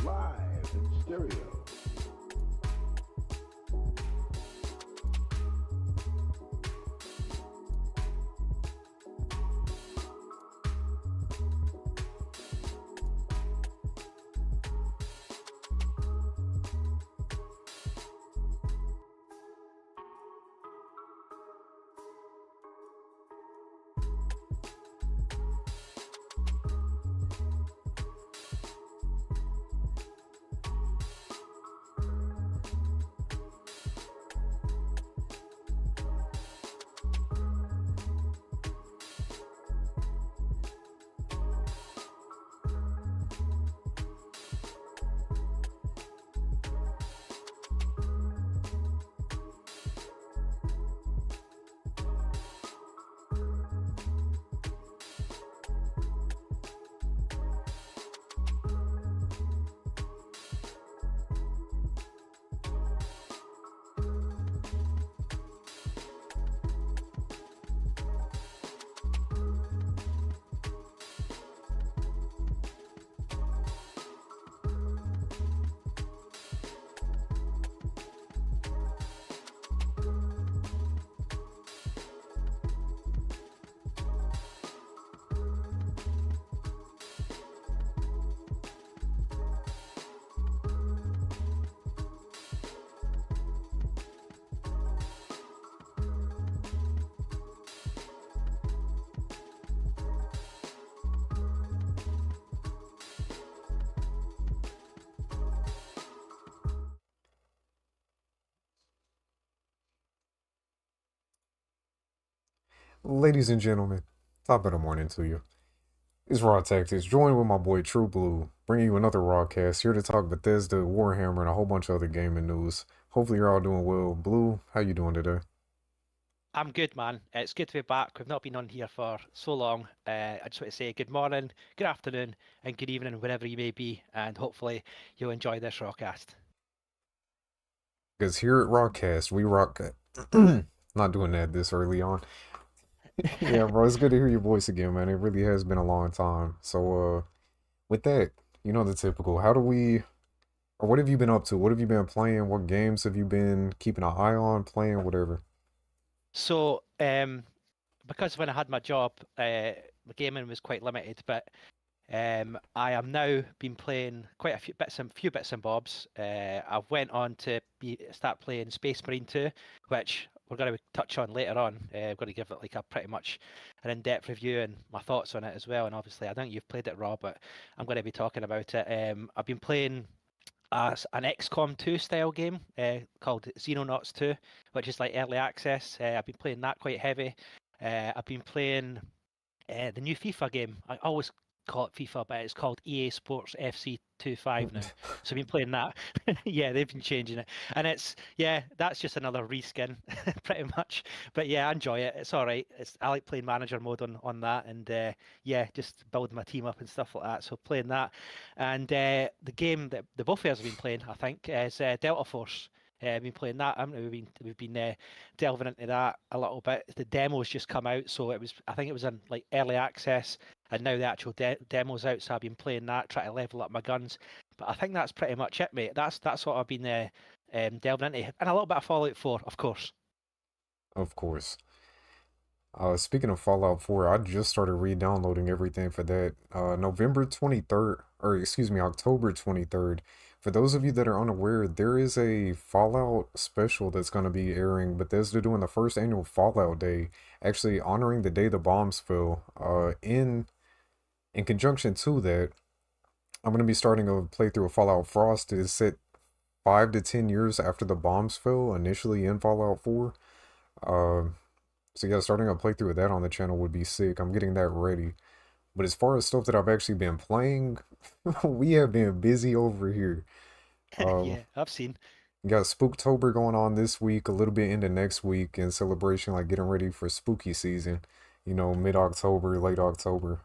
live in stereo. Ladies and gentlemen, top of the morning to you. It's Raw Tactics, joined with my boy True Blue, bringing you another RawCast here to talk Bethesda, Warhammer, and a whole bunch of other gaming news. Hopefully you're all doing well. Blue, how you doing today? I'm good, man. It's good to be back. We've not been on here for so long. I just want to say good morning, good afternoon, and good evening, wherever you may be, and hopefully you'll enjoy this RawCast. Because here at RawCast, we rock. Not doing that this early on. Yeah, bro, it's good to hear your voice again, man. It really has been a long time. So, with that, you know the typical. How do we, or what have you been up to? What have you been playing? What games have you been keeping an eye on, playing, whatever? So, because when I had my job, the gaming was quite limited, but I am now been playing quite a few bits and bobs. I've went on to start playing Space Marine 2, which we're going to touch on later on. I'm going to give it like a pretty much an in-depth review and my thoughts on it as well. And obviously, I think you've played it, Rob, but I'm going to be talking about it. I've been playing an XCOM 2 style game called Xenonauts 2, which is like early access. I've been playing that quite heavy. I've been playing the new FIFA game. I always call it FIFA, but it's called EA Sports FC 25 now. So I've been playing that. Yeah, they've been changing it. And that's just another reskin, pretty much. But yeah, I enjoy it. It's all right. I like playing manager mode on that, and yeah, just building my team up and stuff like that. So playing that. And the game that the both of us have been playing, I think, is Delta Force. I've been playing that. We've been delving into that a little bit. The demo's just come out, so I think it was in like early access, and now the actual demo's out. So I've been playing that, trying to level up my guns. But I think that's pretty much it, mate. That's what I've been delving into, and a little bit of Fallout 4, of course. Of course. Speaking of Fallout 4, I just started re-downloading everything for that. November 23rd, or excuse me, October 23rd. For those of you that are unaware, there is a Fallout special that's going to be airing. Bethesda doing the first annual Fallout Day, actually honoring the day the bombs fell. In conjunction to that, I'm going to be starting a playthrough of Fallout Frost. Is set 5 to 10 years after the bombs fell initially in Fallout 4. Uh, so yeah, starting a playthrough of that on the channel would be sick. I'm getting that ready. But as far as stuff that I've actually been playing, we have been busy over here. Um, Yeah, I've seen. got Spooktober going on this week, a little bit into next week in celebration, like getting ready for spooky season. You know, mid-October, late October.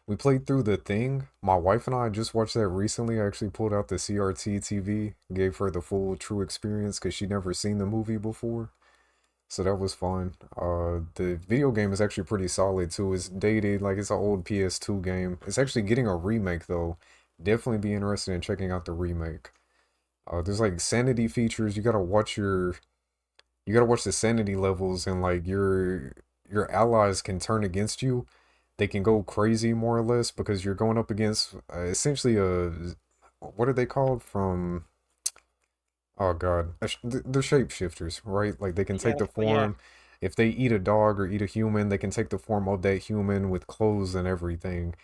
We played through The Thing. My wife and I just watched that recently. I actually pulled out the CRT TV, gave her the full true experience because she'd never seen the movie before. So that was fun. The video game is actually pretty solid too. It's dated, like it's an old PS2 game. It's actually getting a remake though. definitely be interested in checking out the remake. There's like sanity features. You gotta watch the sanity levels, and like your allies can turn against you. They can go crazy more or less because you're going up against essentially a what are they called from? Oh God, they're shapeshifters, right? Like they can Yeah, take the yeah. form. If they eat a dog or eat a human, they can take the form of that human with clothes and everything.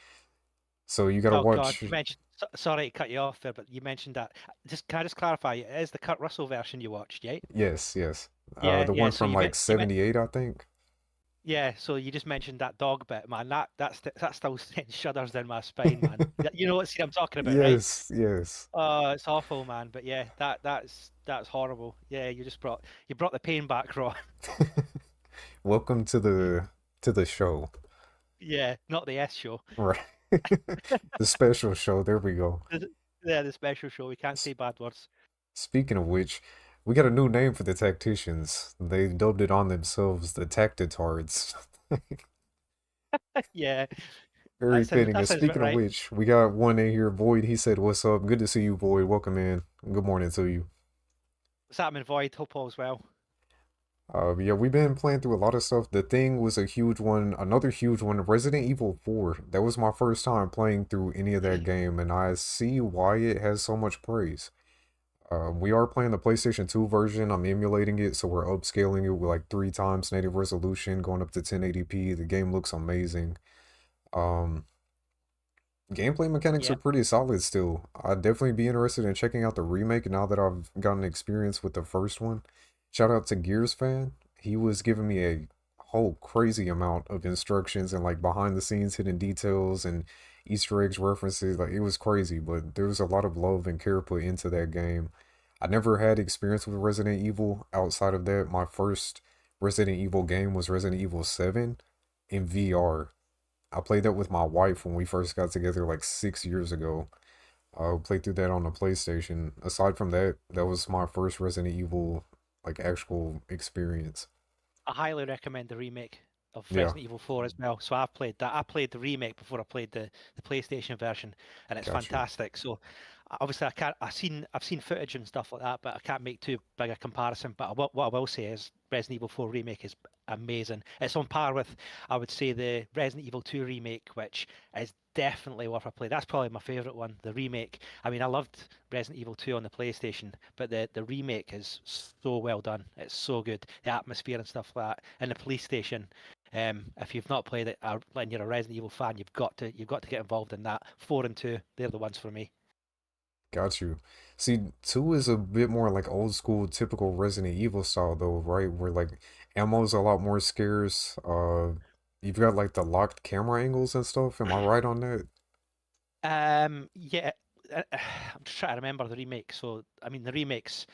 So you gotta Oh God, watch. you mentioned. Sorry to cut you off there, but you mentioned that. Just can I just clarify? It is the Kurt Russell version you watched, right? Yes, yes. Yeah, The yeah. one So from like you met. 78, I think. Yeah, so you just mentioned that dog bit, man. That still sends shudders down my spine, man. You know what scene I'm talking about, right? Yes, yes. Oh, it's awful, man. But yeah, that's horrible. Yeah, you brought the pain back, Raw. Welcome to the show. Yeah, not the S show. Right. The special show. There we go. Yeah, the special show. We can't S- say bad words. Speaking of which, we got a new name for the tacticians. They dubbed it on themselves the Tactitards. Yeah, Very fitting. that And sounds about speaking of right. which, we got one in here, Void. He said, "What's up? Good to see you, Void. Welcome in. Good morning to you." What's happening, Void? Hope all's well. Yeah, we've been playing through a lot of stuff. The Thing was a huge one. Another huge one, Resident Evil 4. That was my first time playing through any of that game, and I see why it has so much praise. We are playing the PlayStation 2 version. I'm emulating it, so we're upscaling it with like 3 times native resolution, going up to 1080p. The game looks amazing. Um, Gameplay mechanics Yeah, are pretty solid still. I'd definitely be interested in checking out the remake now that I've gotten experience with the first one. Shout out to Gears fan. He was giving me a whole crazy amount of instructions and like behind the scenes hidden details and Easter eggs references. Like it was crazy, but there was a lot of love and care put into that game. I never had experience with Resident Evil outside of that. My first Resident Evil game was Resident Evil 7 in VR. I played that with my wife when we first got together like 6 years ago. I played through that on the PlayStation. Aside from that, that was my first Resident Evil like actual experience. I highly recommend the remake of Yeah, Resident Evil 4 as well. So I've played that. I played the remake before I played the PlayStation version, and it's got you. fantastic. So obviously I can't. I've seen footage and stuff like that, but I can't make too big a comparison. But what I will say is Resident Evil 4 remake is amazing. It's on par with, I would say, the Resident Evil 2 remake, which is definitely worth a play. That's probably my favorite one, the remake. I mean, I loved Resident Evil 2 on the PlayStation, but the remake is so well done. It's so good. The atmosphere and stuff like that. And the police station. If you've not played it and you're a Resident Evil fan, you've got to get involved in that. 4 and 2, they're the ones for me. Got you. See, 2 is a bit more like old school, typical Resident Evil style though, right? Where like ammo's a lot more scarce. You've got like the locked camera angles and stuff. Am I right on that? Yeah, I'm just trying to remember the remake. So I mean, the remakes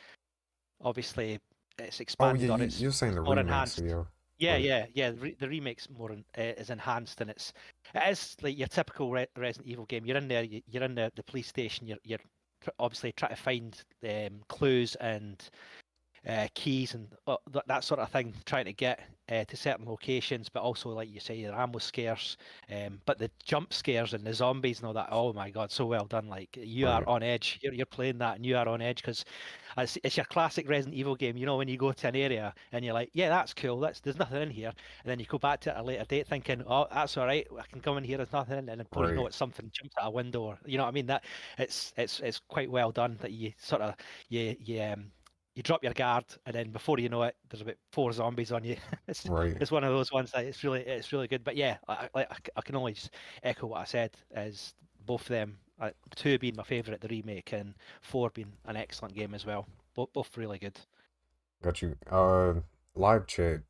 obviously it's Oh yeah, expanded or you're saying it's the more remake, so enhanced. yeah. Yeah, Right, yeah. The remake's is enhanced, and it is like your typical Resident Evil game. You're in there, you're in the police station. You're obviously trying to find clues and keys and that sort of thing, trying to get to certain locations, but also, like you say, your ammo scarce. But the jump scares and the zombies and all that, oh my God, so well done. Like you are right, on edge. You're playing that and you are on edge because it's your classic Resident Evil game. You know, when you go to an area and you're like, yeah, that's cool. There's nothing in here. And then you go back to it at a later date thinking, oh, that's all right. I can come in here. There's nothing. And then before you know right, it, something jumps out a window. Or, you know what I mean? That it's quite well done that you sort of you drop your guard, and then before you know it, there's about 4 zombies on you. it's right. it's one of those ones that it's really good. But yeah, I can only just echo what I said. As both of them, 2 being my favourite, the remake, and 4 being an excellent game as well. Both really good. Got you. Live chat.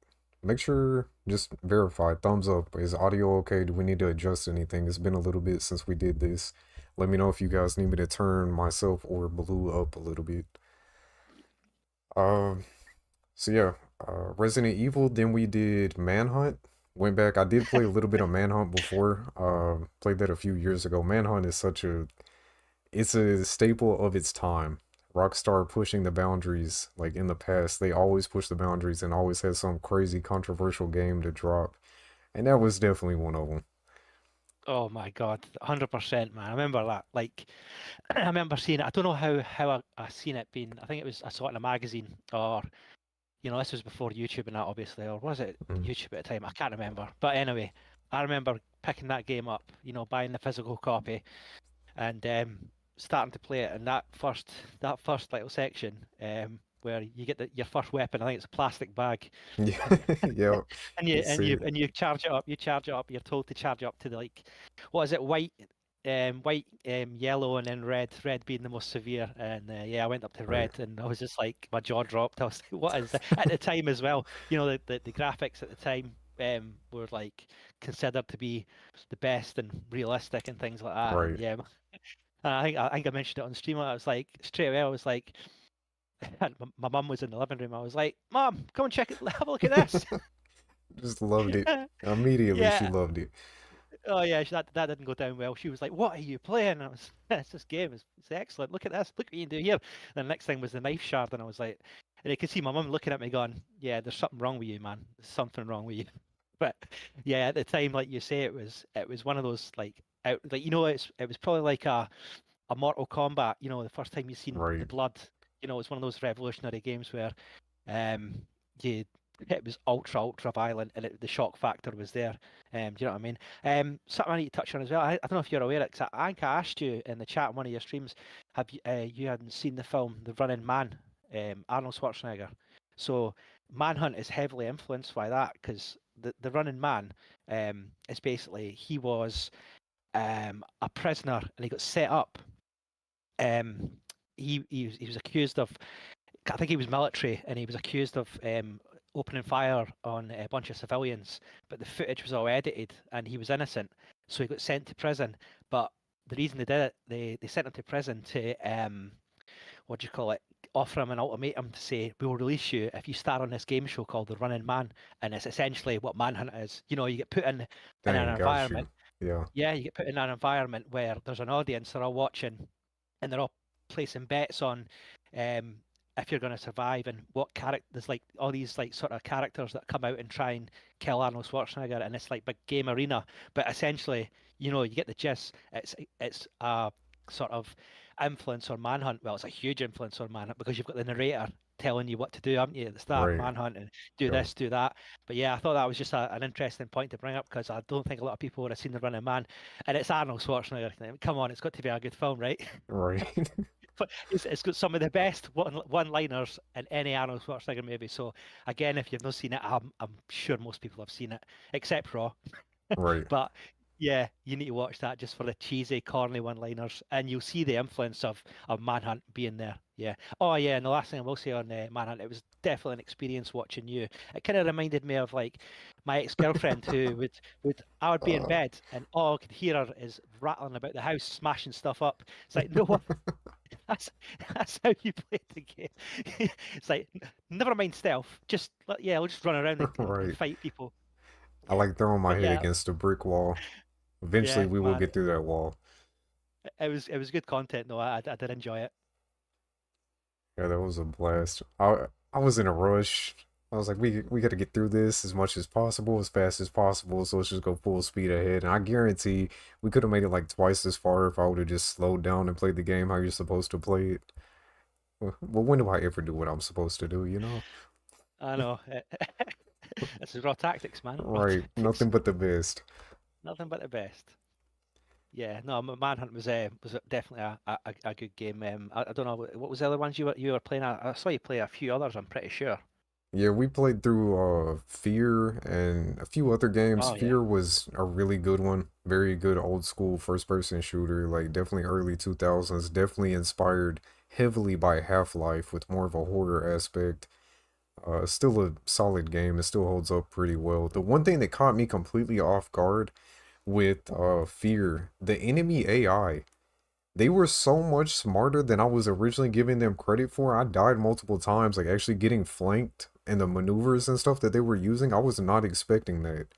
Make sure just verify. Thumbs up. Is audio okay? Do we need to adjust anything? It's been a little bit since we did this. Let me know if you guys need me to turn myself or Blue up a little bit. Um, so yeah, Resident Evil. Then we did Manhunt. Went back. I did play a little bit of Manhunt before. Played that a few years ago. Manhunt is it's a staple of its time. Rockstar pushing the boundaries, like in the past, they always push the boundaries and always had some crazy controversial game to drop, and that was definitely one of them. Oh my God, 100%, man. I remember that. Like, I remember seeing it. I don't know how I seen it being. I think it was I saw it in a magazine, or this was before YouTube and that, obviously, or was it Mm. YouTube at the time? I can't remember. But anyway, I remember picking that game up. Buying the physical copy and starting to play it. And that first little section, where you get your first weapon. I think it's a plastic bag, Yeah, and yeah, and you that's and you it. and you charge it up. You charge it up. You're told to charge up to the like, what is it? White, yellow, and then red. Red being the most severe. And yeah, I went up to Right, red, and I was just like, my jaw dropped. I was like, what is that? At the time as well, the graphics at the time were like considered to be the best and realistic and things like that. And right. yeah, I think I mentioned it on stream. I was like, straight away, I was like, and my mum was in the living room. I was like, Mom, come and check it. Have a look at this. Just loved it. Immediately, she Yeah. loved it. Oh yeah, that didn't go down well. She was like, "What are you playing?" I was, "It's this game. It's excellent. Look at this. Look what you can do here." And the next thing was the knife shard, and I was like, and I could see my mum looking at me, going, "Yeah, there's something wrong with you, man. There's something wrong with you." But yeah, at the time, like you say, it was one of those like out like it was probably like a Mortal Kombat. The first time you seen the Right, blood. It's one of those revolutionary games where um you it was ultra violent, and the shock factor was there. Do you know what I mean? Something I need to touch on as well. I don't know if you're aware of it, 'cause I think I asked you in the chat on one of your streams, have you hadn't seen the film The Running Man, Arnold Schwarzenegger. So Manhunt is heavily influenced by that, because the Running Man is basically, he was a prisoner, and he got set up. Um, he was accused of, I think he was military, and he was accused of opening fire on a bunch of civilians, but the footage was all edited, and he was innocent, so he got sent to prison. But the reason they did it, they sent him to prison to what do you call it? Offer him an ultimatum to say, we will release you if you star on this game show called The Running Man, and it's essentially what Manhunt is. You get put in an dang, got you. environment. Yeah, Yeah, you get put in an environment where there's an audience, they're all watching, and they're all placing bets on um, if you're going to survive, and what character. There's like all these like sort of characters that come out and try and kill Arnold Schwarzenegger, and it's like big game arena. But essentially, you get the gist. It's a sort of influence on Manhunt. Well, it's a huge influence on Manhunt, because you've got the narrator telling you what to do, haven't you, at the start, right. Manhunt, and do Yeah, this, do that. But yeah, I thought that was just an interesting point to bring up, because I don't think a lot of people would have seen The Running Man, and it's Arnold Schwarzenegger. Come on, it's got to be a good film, right? right. But it's got some of the best one-liners in any Arnold Schwarzenegger movie. So again, if you've not seen it, I'm sure most people have seen it, except Raw. Right. But yeah, you need to watch that just for the cheesy, corny one-liners, and you'll see the influence of Manhunt being there. Yeah. Oh yeah, and the last thing I will say on Manhunt, it was definitely an experience watching you. It kind of reminded me of like my ex-girlfriend, who I would be in Uh, bed, and all I could hear her is rattling about the house, smashing stuff up. It's like, no, that's that's how you play the game. It's like, never mind stealth. Yeah, I'll just run around and right. fight people. I like throwing my But head yeah, against a brick wall. Eventually, yeah, we will man, get through that wall. it was good content though. I did enjoy it. Yeah, that was a blast. I was in a rush. I was like, we got to get through this as much as possible, as fast as possible. So let's just go full speed ahead. And I guarantee we could have made it like twice as far if I would have just slowed down and played the game how you're supposed to play it. Well, when do I ever do what I'm supposed to do, you know? I know. This is raw tactics, man. Raw Right. tactics. Nothing but the best. Nothing but the best. Yeah, no, Manhunt was definitely a good game. I don't know what was the other ones you were playing. I saw you play a few others. I'm pretty sure. Yeah, we played through Fear and a few other games. Oh yeah. Fear was a really good one. Very good old school first person shooter, like definitely early 2000s, definitely inspired heavily by Half-Life with more of a horror aspect. Still a solid game. It still holds up pretty well. The one thing that caught me completely off guard with Fear, the enemy AI. They were so much smarter than I was originally giving them credit for. I died multiple times, like actually getting flanked and the maneuvers and stuff that they were using. I was not expecting that.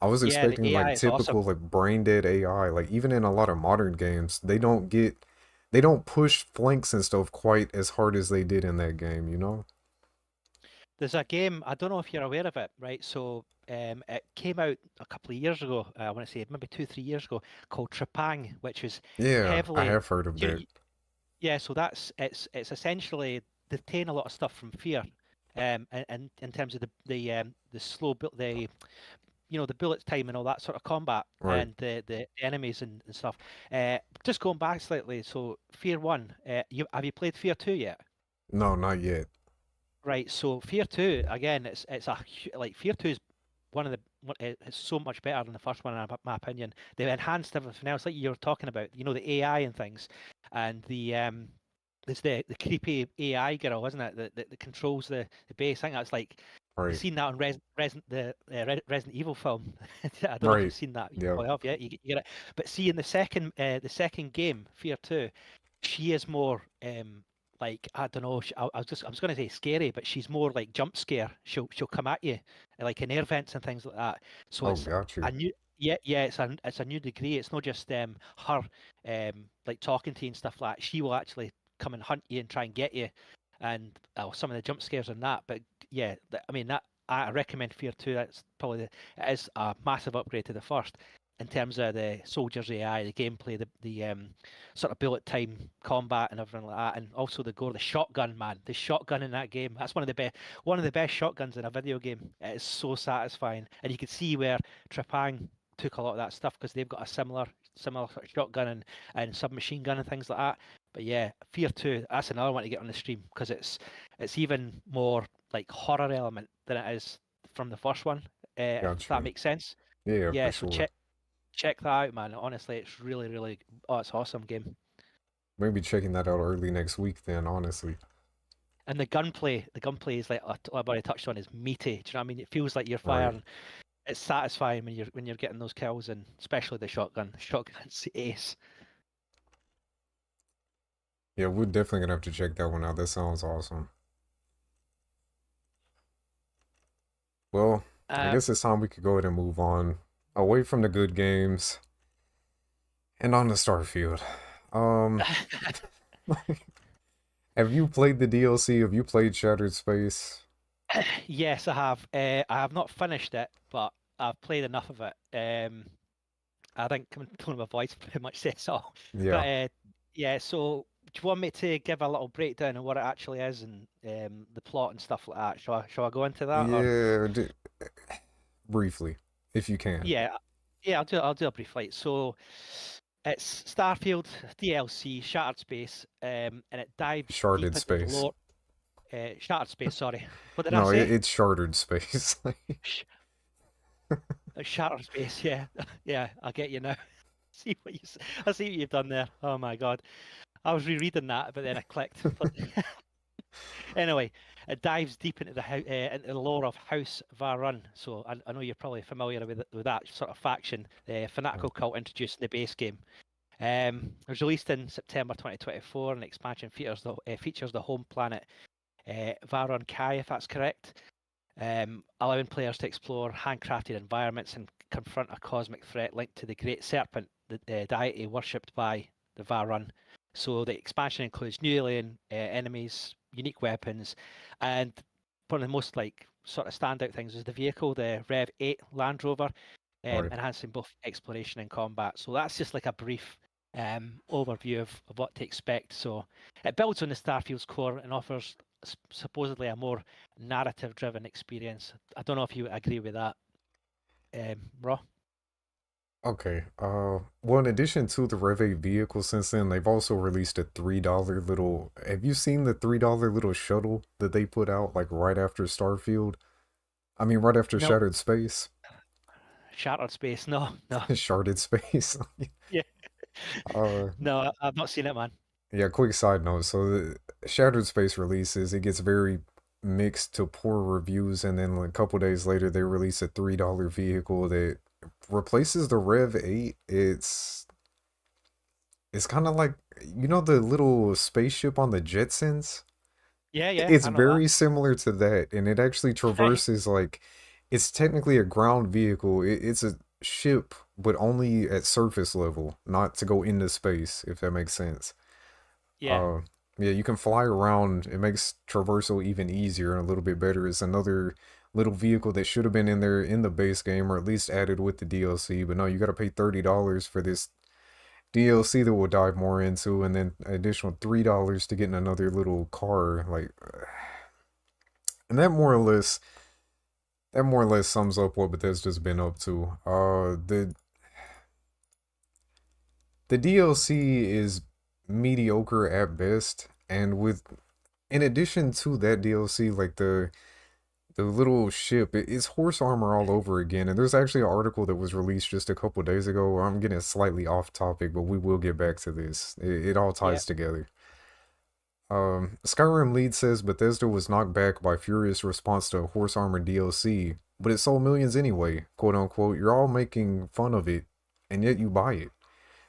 I was Yeah, the expecting AI like is awesome. typical like brain dead AI. Like even in a lot of modern games, they don't push flanks and stuff quite as hard as they did in that game, you know? There's a game, I don't know if you're aware of it, right? So it came out a couple of years ago, I want to say maybe 2, 3 years ago, called Trepang, which is Yeah, I heavily, have heard of that. yeah. So it's essentially they obtain a lot of stuff from Fear, and in terms of the slow build, the the bullet time and all that sort of combat Right. and the enemies and stuff. Just going back slightly, so Fear 1, have you played Fear 2 yet? No, not yet. Right, so Fear 2, again, like Fear 2 is it's so much better than the first one in my opinion. They've enhanced everything else, like you were talking about, the AI and things, and there's the creepy AI girl, isn't it? That controls the base. I think that's like you've Right. seen that on Resident Evil film. I don't know if you've Right. seen that. You Yeah. probably have, yeah. You get it. But see, in the second game, Fear 2, she is more like I don't know. I was going to say scary, but she's more like jump scare. She'll come at you like in air vents and things like that. So Oh, it's got a you. new yeah, it's a new degree. It's not just her like talking to you and stuff like that. She will actually come and hunt you and try and get you, and some of the jump scares and that. But yeah, I mean that I recommend Fear 2. That's probably it is a massive upgrade to the first in terms of the soldiers AI, the gameplay, the sort of bullet time combat and everything like that, and also the gore, the shotgun, man, the shotgun in that game. That's one of the best shotguns in a video game. It is so satisfying, and you can see where Trepang took a lot of that stuff because they've got a similar sort of shotgun and submachine gun and things like that. But yeah, Fear 2, that's another one to get on the stream because it's even more like horror element than it is from the first one. If Got that you. makes sense. Yeah, for Yeah, so sure. check that out, man. Honestly, it's really, really, oh, it's awesome game. Maybe checking that out early next week then, honestly. And the gunplay is like I've already touched on is meaty. Do you know what I mean? It feels like you're Right. firing. It's satisfying when you're getting those kills, and especially the shotgun. Shotgun's ace. Yeah, we're definitely gonna have to check that one out. That sounds awesome. Well, I Uh, guess it's time we could go ahead and move on away from the good games and on to Starfield. Um, have you played the DLC? Have you played Shattered Space? yes, I have. I have not finished it, but I've played enough of it. I think coming tone of my voice pretty much says all. But Yeah. yeah, so do you want me to give a little breakdown of what it actually is and the plot and stuff like that? Shall I go into that or? Yeah, briefly, if you can. Yeah, yeah, I'll do a brief light. So it's Starfield DLC, Shattered Space, and it dives Sharded deep into the Space. lore. Shattered Space, sorry. What did I No, say? it's Sharded Space. Sh- Shattered Space, yeah, yeah. I get you now. I see what you've done there. Oh my god, I was rereading that, but then I clicked. But anyway, it dives deep into the lore of House Varun. So I know you're probably familiar with that sort of faction, the fanatical cult introduced in the base game. It was released in September 2024, and the expansion features the home planet Varun Kai, if that's correct, allowing players to explore handcrafted environments and confront a cosmic threat linked to the Great Serpent, the deity worshipped by the Varun. So the expansion includes new alien enemies, unique weapons, and one of the most like sort of standout things is the vehicle, the Rev 8 Land Rover, Right. enhancing both exploration and combat. So that's just like a brief overview of what to expect. So it builds on the Starfield's core and offers supposedly a more narrative-driven experience. I don't know if you agree with that, Raw. Okay. Well, in addition to the Rev 8 vehicle since then, they've also released a $3 little. Have you seen the $3 little shuttle that they put out like right after Starfield? I mean, right after No, Shattered Space? Shattered Space. No, no. Sharded Space. Yeah, uh, no, I've not seen it, man. yeah, quick side note. So the Shattered Space releases, it gets very mixed to poor reviews, and then like, a couple days later they release a $3 vehicle that replaces the Rev 8. It's kind of like the little spaceship on the Jetsons? Yeah, yeah, It's I know that. very similar to that, and it actually Right. traverses like it's technically a ground vehicle. It's a ship, but only at surface level, not to go into space, if that makes sense. Yeah. Uh, Yeah, you can fly around. It makes traversal even easier and a little bit better. It's another little vehicle that should have been in there in the base game or at least added with the DLC. But no, you got to pay $30 for this DLC that we'll dive more into, and then additional $3 to get in another little car. Like, and that more or less sums up what Bethesda's been up to. The DLC is mediocre at best, and with in addition to that DLC, like the little ship, it's horse armor all over again. And there's actually an article that was released just a couple days ago. I'm getting slightly off topic, but we will get back to this. It all Yeah, ties together. Skyrim lead says Bethesda was knocked back by furious response to horse armor DLC, but it sold millions anyway, quote unquote. You're all making fun of it, and yet you buy it.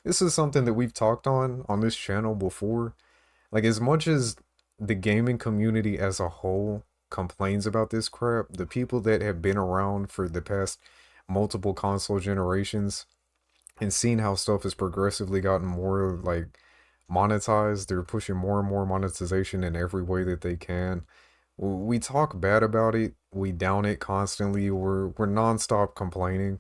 This is something that we've talked on this channel before. Like, as much as the gaming community as a whole complains about this crap, the people that have been around for the past multiple console generations and seen how stuff has progressively gotten more like monetized, they're pushing more and more monetization in every way that they can. We talk bad about it, we down it constantly, we're nonstop complaining,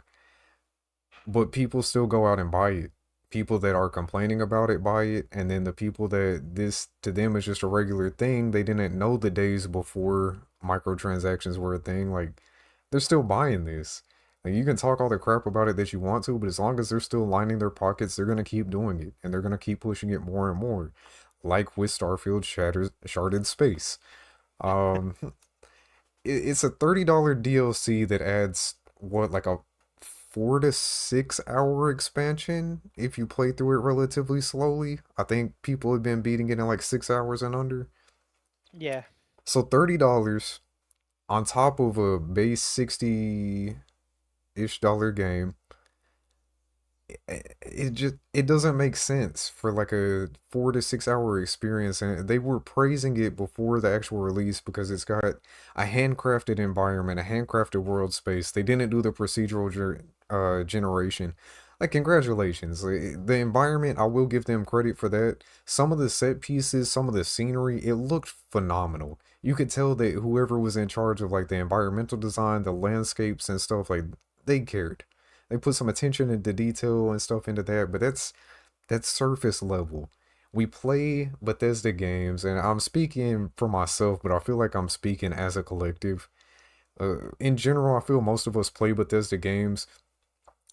but people still go out and buy it. People that are complaining about it buy it, and then the people that this to them is just a regular thing, they didn't know the days before microtransactions were a thing. Like, they're still buying this. Like, you can talk all the crap about it that you want to, but as long as they're still lining their pockets, they're gonna keep doing it, and they're gonna keep pushing it more and more. Like with Starfield Sharded Space. Um, it's a $30 DLC that adds what, like a 4 to 6 hour expansion if you play through it relatively slowly. I think people have been beating it in like 6 hours and under. yeah, So $30 on top of a base 60-ish dollar game, it just it doesn't make sense for like a 4 to 6 hour experience. And they were praising it before the actual release because it's got a handcrafted environment, a handcrafted world space. They didn't do the procedural generation. Like, congratulations. The environment, I will give them credit for that. Some of the set pieces, some of the scenery, it looked phenomenal. You could tell that whoever was in charge of like the environmental design, the landscapes and stuff, like, they cared. They put some attention into detail and stuff into that, but that's surface level. We play Bethesda games, and I'm speaking for myself, but I feel like I'm speaking as a collective. In general, I feel most of us play Bethesda games.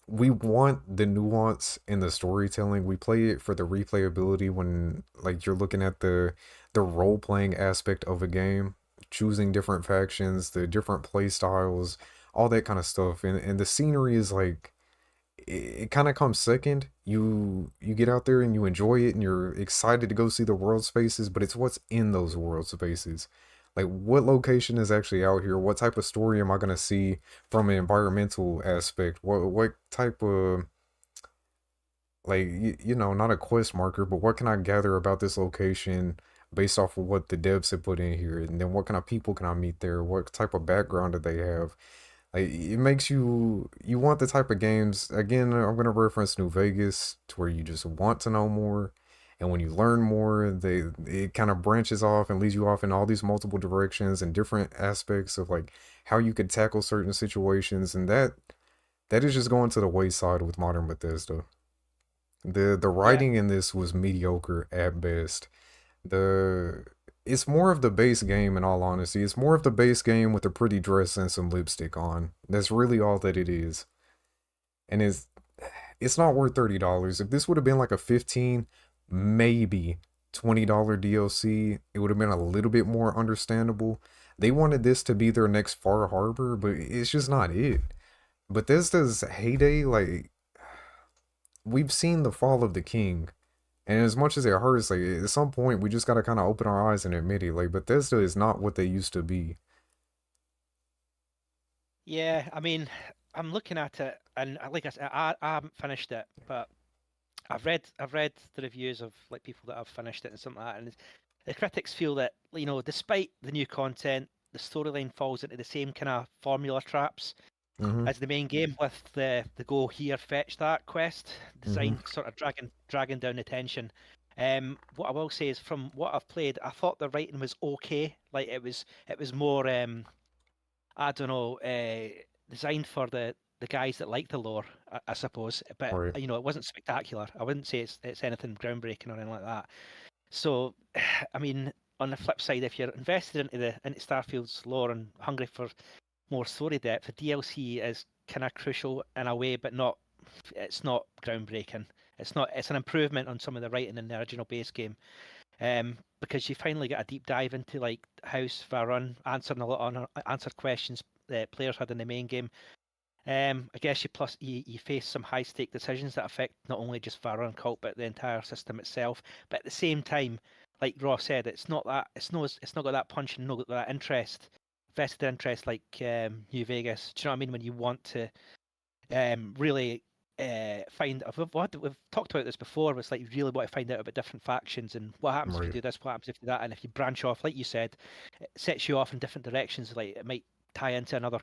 We want the nuance in the storytelling. We play it for the replayability when like you're looking at the role playing aspect of a game, choosing different factions, the different play styles, all that kind of stuff. And the scenery is like it kind of comes second. You get out there and you enjoy it and you're excited to go see the world spaces, but it's what's in those world spaces. Like, what location is actually out here? What type of story am I gonna see from an environmental aspect? What type of like not a quest marker, but what can I gather about this location based off of what the devs have put in here? And then what kind of people can I meet there? What type of background do they have? Like, it makes you want the type of games. Again, I'm gonna reference New Vegas to where you just want to know more, and when you learn more, it kind of branches off and leads you off in all these multiple directions and different aspects of like how you could tackle certain situations, and that is just going to the wayside with modern Bethesda. The yeah, writing in this was mediocre at best. The It's more of the base game in all honesty. It's more of the base game with a pretty dress and some lipstick on. That's really all that it is. And it's not worth $30. If this would have been like a 15, maybe $20 DLC, it would have been a little bit more understandable. They wanted this to be their next Far Harbor, but it's just not it. Bethesda's heyday, like, we've seen the fall of the king. And as much as it hurts, like, at some point we just gotta kind of open our eyes and admit it. Like, Bethesda is not what they used to be. yeah. I mean, I'm looking at it, and like I said, I haven't finished it, but I've read the reviews of like people that have finished it and something like that, and the critics feel that despite the new content, the storyline falls into the same kind of formula traps Mm-hmm. as the main game with the go here fetch that quest Mm-hmm. design, sort of dragging down the tension. What I will say is, from what I've played, I thought the writing was okay. Like it was more, I don't know, designed for the guys that like the lore, I suppose. But Right. it wasn't spectacular. I wouldn't say it's anything groundbreaking or anything like that. So, I mean, on the flip side, if you're invested into Starfield's lore and hungry for more story depth, the DLC is kind of crucial in a way, but not. It's not groundbreaking. It's not. It's an improvement on some of the writing in the original base game, because you finally get a deep dive into like House Varun answering a lot on answered questions that players had in the main game. I guess you face some high stake decisions that affect not only just Varun cult but the entire system itself. But at the same time, like Ross said, it's not got that punch and not got that vested interest like New Vegas. Do you know what I mean? When you want to really find, we've talked about this before. It's like you really want to find out about different factions and what happens if you Right. do this, what happens if you do that, and if you branch off, like you said, it sets you off in different directions. Like it might tie into another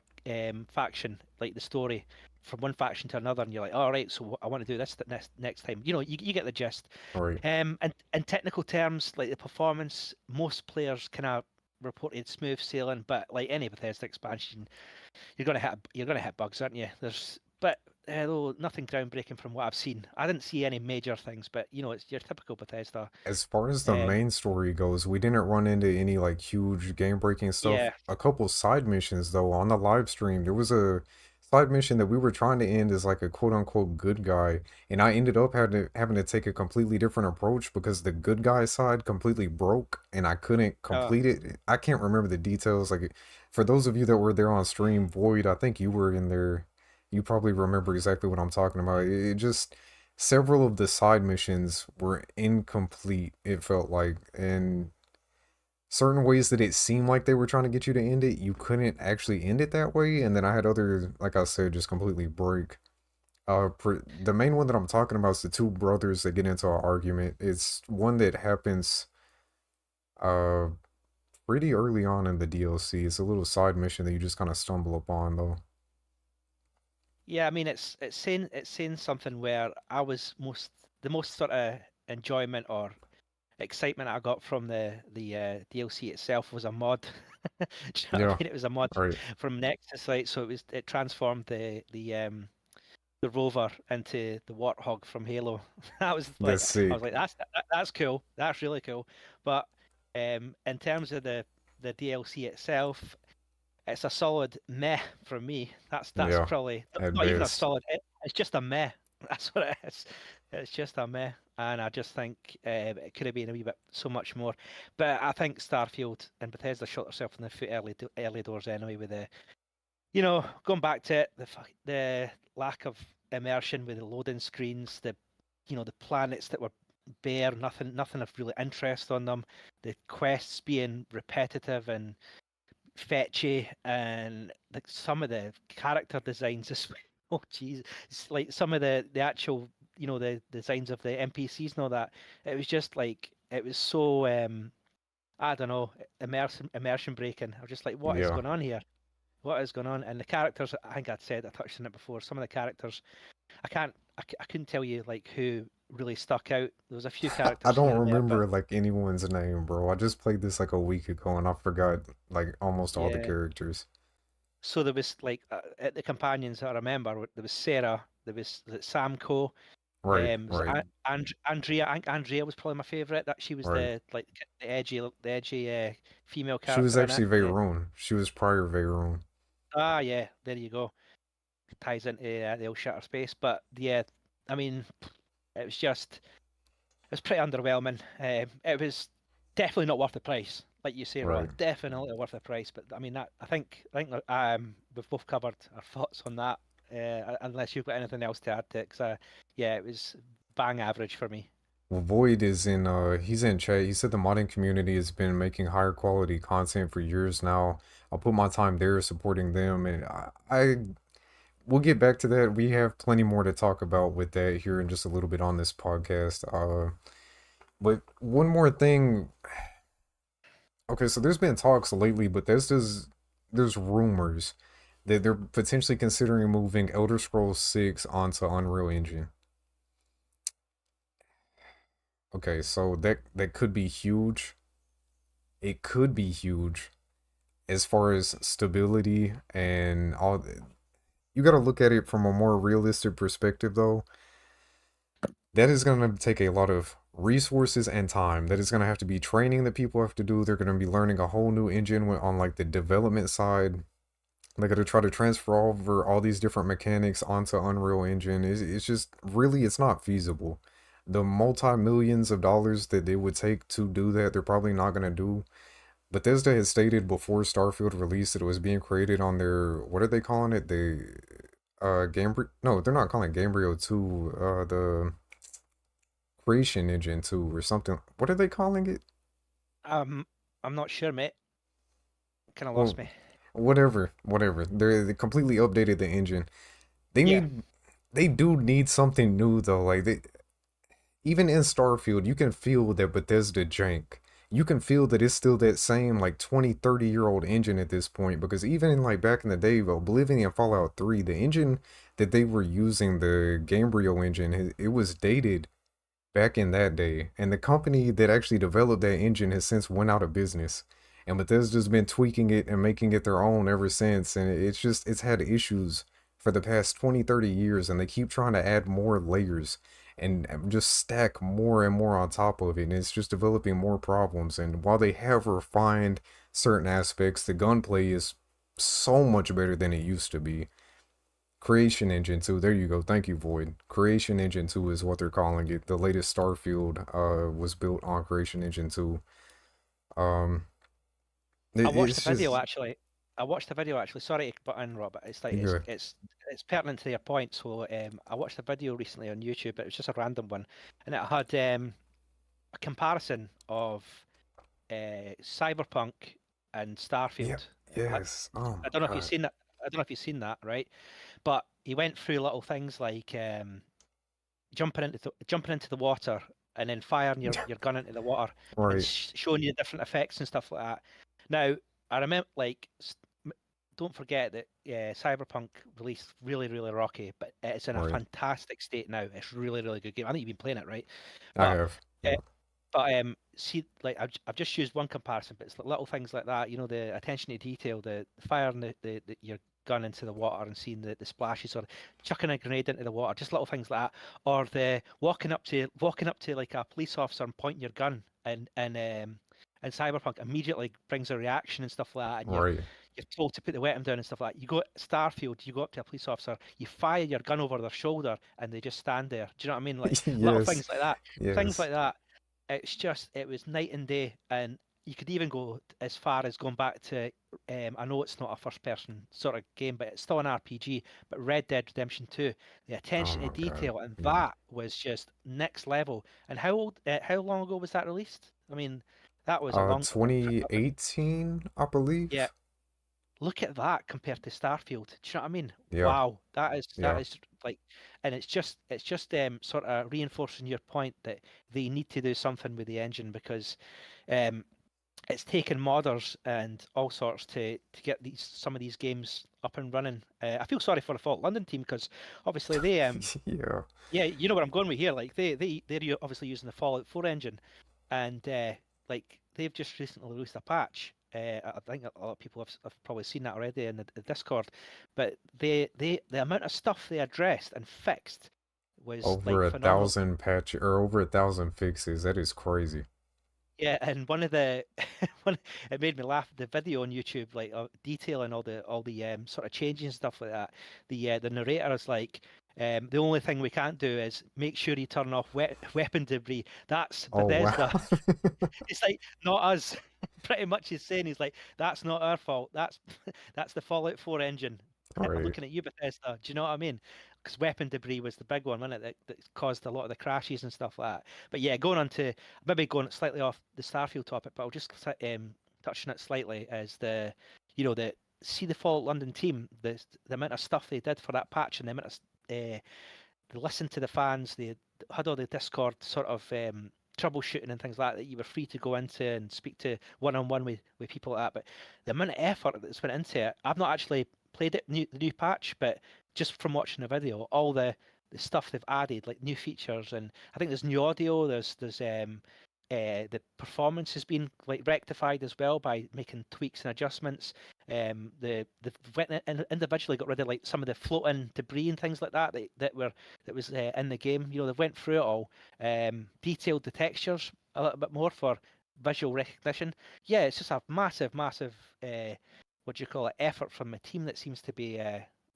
faction, like the story from one faction to another, and you're like, all right, so I want to do this next time. You get the gist. Right. And in technical terms, like the performance, most players kind of reported smooth sailing, but like any Bethesda expansion, you're gonna hit bugs, aren't you? But though nothing groundbreaking from what I've seen. I didn't see any major things, but it's your typical Bethesda. As far as the Um, main story goes, we didn't run into any like huge game breaking stuff. yeah. A couple side missions though on the live stream. There was a side mission that we were trying to end as like a quote unquote good guy, and I ended up having to take a completely different approach because the good guy side completely broke and I couldn't Uh, complete it. I can't remember the details. Like for those of you that were there on stream, Void, I think you were in there. You probably remember exactly what I'm talking about. It just several of the side missions were incomplete, it felt like, and certain ways that it seemed like they were trying to get you to end it, you couldn't actually end it that way. And then I had other, like I said, just completely break. The main one that I'm talking about is the two brothers that get into an argument. It's one that happens uh pretty early on in the DLC. It's a little side mission that you just kind of stumble upon though. yeah, I mean it's saying something where the most sort of enjoyment or excitement I got from the DLC itself was a mod. Do you know what I Yeah, mean? It was a mod right. from Nexus, right? So it transformed the rover into the warthog from Halo. That was like, That's I was sick. like, that's cool. That's really cool. But in terms of the DLC itself, it's a solid meh from me. That's Yeah, probably at not even a best. solid. It's just a meh. That's what it is. It's just a meh, and I just think it could have been a wee bit so much more. But I think Starfield and Bethesda shot themselves in the foot early doors anyway with going back to it, the lack of immersion with the loading screens, the planets that were bare, nothing of really interest on them, the quests being repetitive and fetchy, and like some of the character designs as well. Oh jeez, it's like some of the actual the designs of the NPCs and all that. It was just like it was so I don't know, immersion breaking. I was just like, what is Yeah. going on here? What is going on? And the characters, I think I touched on it before. Some of the characters, I couldn't tell you like who really stuck out. There was a few I characters don't here and there, but remember like anyone's name, bro. I just played this like a week ago and I forgot like almost all the yeah. characters. So there was like at the companions I remember, there was Sarah, there was Samco, Right, was right. Andrea. I think Andrea was probably my favorite. That she was Right. the edgy female She was character in it. actually Veyron. She was prior Veyron. Yeah, there you go. Ties into the old Shatter Space, but yeah, I mean, it was just it was pretty underwhelming. It was definitely not worth the price, like you say, Raw. Right. Definitely worth the price. But I mean, I think we've both covered our thoughts on that. Unless you've got anything else to add to it, because yeah, it was bang average for me. Well, Void is in he's in chat. He said the modding community has been making higher quality content for years now. I'll put my time there supporting them and I we'll get back to that. We have plenty more to talk about with that here in just a little bit on this podcast. But one more thing. Okay, so there's been talks lately, but there's rumors that they're potentially considering moving Elder Scrolls 6 onto Unreal Engine. Okay, so that could be huge. It could be huge as far as stability and all. You got to look at it from a more realistic perspective, though. That is going to take a lot of resources and time. That is going to have to be training that people have to do. They're going to be learning a whole new engine on like the development side. They're going to try to transfer over all these different mechanics onto Unreal Engine. It's just really, it's not feasible. The multi-millions of dollars that they would take to do that, they're probably not going to do. Bethesda had stated before Starfield released that it was being created on their, what are they calling it? The Gamebryo, no, they're not calling it Gamebryo 2, the Creation Engine 2 or something. What are they calling it? I'm not sure, mate. Kind of lost Well, me. whatever. They completely updated the engine. They Yeah. need, they do need something new though. Like they, even in Starfield, you can feel that Bethesda jank. You can feel that it's still that same like 20, 30-year-old engine at this point because even in like back in the day of Oblivion and Fallout 3, the engine that they were using, the Gamebryo engine, it was dated back in that day. And the company that actually developed that engine has since went out of business. And Bethesda's been tweaking it and making it their own ever since. And it's had issues for the past 20, 30 years. And they keep trying to add more layers and just stack more and more on top of it. And it's just developing more problems. And while they have refined certain aspects, the gunplay is so much better than it used to be. Creation Engine 2. There you go. Thank you, Void. Creation Engine 2 is what they're calling it. The latest Starfield was built on Creation Engine 2. Um I watched the it's video just actually. I watched the video actually. Sorry to butt in, Rob, but it's like good. it's pertinent to your point. So I watched a video recently on YouTube. It was just a random one, and it had a comparison of Cyberpunk and Yeah. Starfield. Yes. Oh I my don't know if you've god. seen that. I don't know if you've seen that, right? But he went through little things like jumping into the water and then firing your gun into the water and Right. showing you different effects and stuff like that. Now, I remember like don't forget that Cyberpunk released really rocky, but it's in a Right. fantastic state now. It's really good game. I think you've been playing it, right? I But have. uh, Yeah. see, like I've just used one comparison, but it's little things like that. You know, the attention to detail, the firing your gun into the water and seeing the splashes, or chucking a grenade into the water, just little things like that, or the walking up to like a police officer and pointing your gun and Cyberpunk immediately brings a reaction and stuff like that, and Right. you're told to put the weapon down and stuff like that. You go Starfield, you go up to a police officer, you fire your gun over their shoulder, and they just stand there. Do you know what I mean? Like little Yes. things like that, things Yes. like that. It's just it was night and day, and you could even go as far as going back to I know it's not a first person sort of game, but it's still an RPG, but Red Dead Redemption 2, the Oh attention to my god. detail and Yeah. that was just next level. And how long ago was that released? I mean, that was a long time ago. 2018, I Yeah, believe. look at that compared to Starfield. Do you know what I mean? Yeah. Wow, that Yeah. is like, and it's just sort of reinforcing your point that they need to do something with the engine because um it's taken modders and all sorts to get some of these games up and running. I feel sorry for the Fault London team because obviously they Yeah. yeah, you know where I'm going with here. Like they're obviously using the Fallout 4 engine, and like they've just recently released a patch. I think a lot of people have probably seen that already in the Discord, but the amount of stuff they addressed and fixed was Over like a phenomenal. thousand patch or over a thousand fixes. That is crazy. Yeah, and one of the one it made me laugh. The video on YouTube, like detailing all the sort of changes and stuff like that. The narrator is like, the only thing we can't do is make sure you turn off weapon debris. That's Oh wow. Bethesda. It's like not us. Pretty much he's saying he's like that's not our fault. That's that's the Fallout 4 engine. I'm Right. looking at you, Bethesda. Do you know what I mean? Because weapon debris was the big one, wasn't it? That caused a lot of the crashes and stuff like that. But yeah, going on to maybe going slightly off the Starfield topic, but I'll just touch on it slightly as the see the Fallout London team, the amount of stuff they did for that patch and the amount of they listened to the fans, they had all the Discord sort of troubleshooting and things like that you were free to go into and speak to one on one with people like that. But the amount of effort that's went into it, I've not actually played it the new patch, but just from watching the video, all the stuff they've added, like new features, and I think there's new audio. There's the performance has been like rectified as well by making tweaks and adjustments. They've went individually got rid of like some of the floating debris and things like that was in the game. You know, they've went through it all, detailed the textures a little bit more for visual recognition. Yeah, it's just a massive what do you call it, effort from the team that seems to be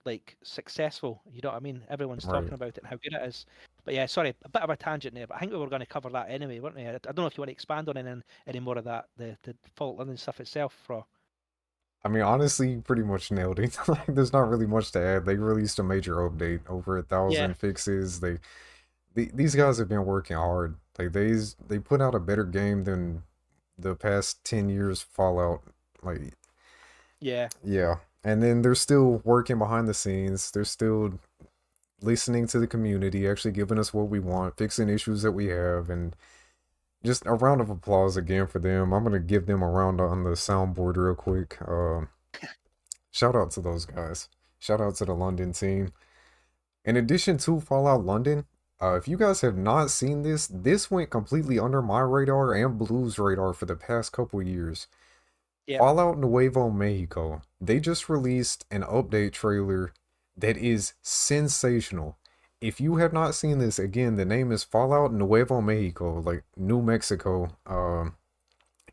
like successful. You know what I mean? Everyone's Right. talking about it and how good it is. But yeah, sorry, a bit of a tangent there, but I think we were going to cover that anyway, weren't we? I don't know if you want to expand on any more of that, the fault London stuff itself, Raw. I mean, honestly, you pretty much nailed it. Like, there's not really much to add. They released a major update, over a Yeah, thousand fixes. These guys have been working hard. Like they put out a better game than the past 10 years Fallout. Like, yeah, yeah. And then they're still working behind the scenes. They're still listening to the community, actually giving us what we want, fixing issues that we have, and just a round of applause again for them. I'm gonna give them a round on the soundboard real quick. Shout out to those guys. Shout out to the London team. In addition to Fallout London, if you guys have not seen this, this went completely under my radar and Blue's radar for the past couple years. yeah. Fallout Nuevo Mexico. They just released an update trailer that is sensational. If you have not seen this, again, the name is Fallout Nuevo Mexico, like New Mexico.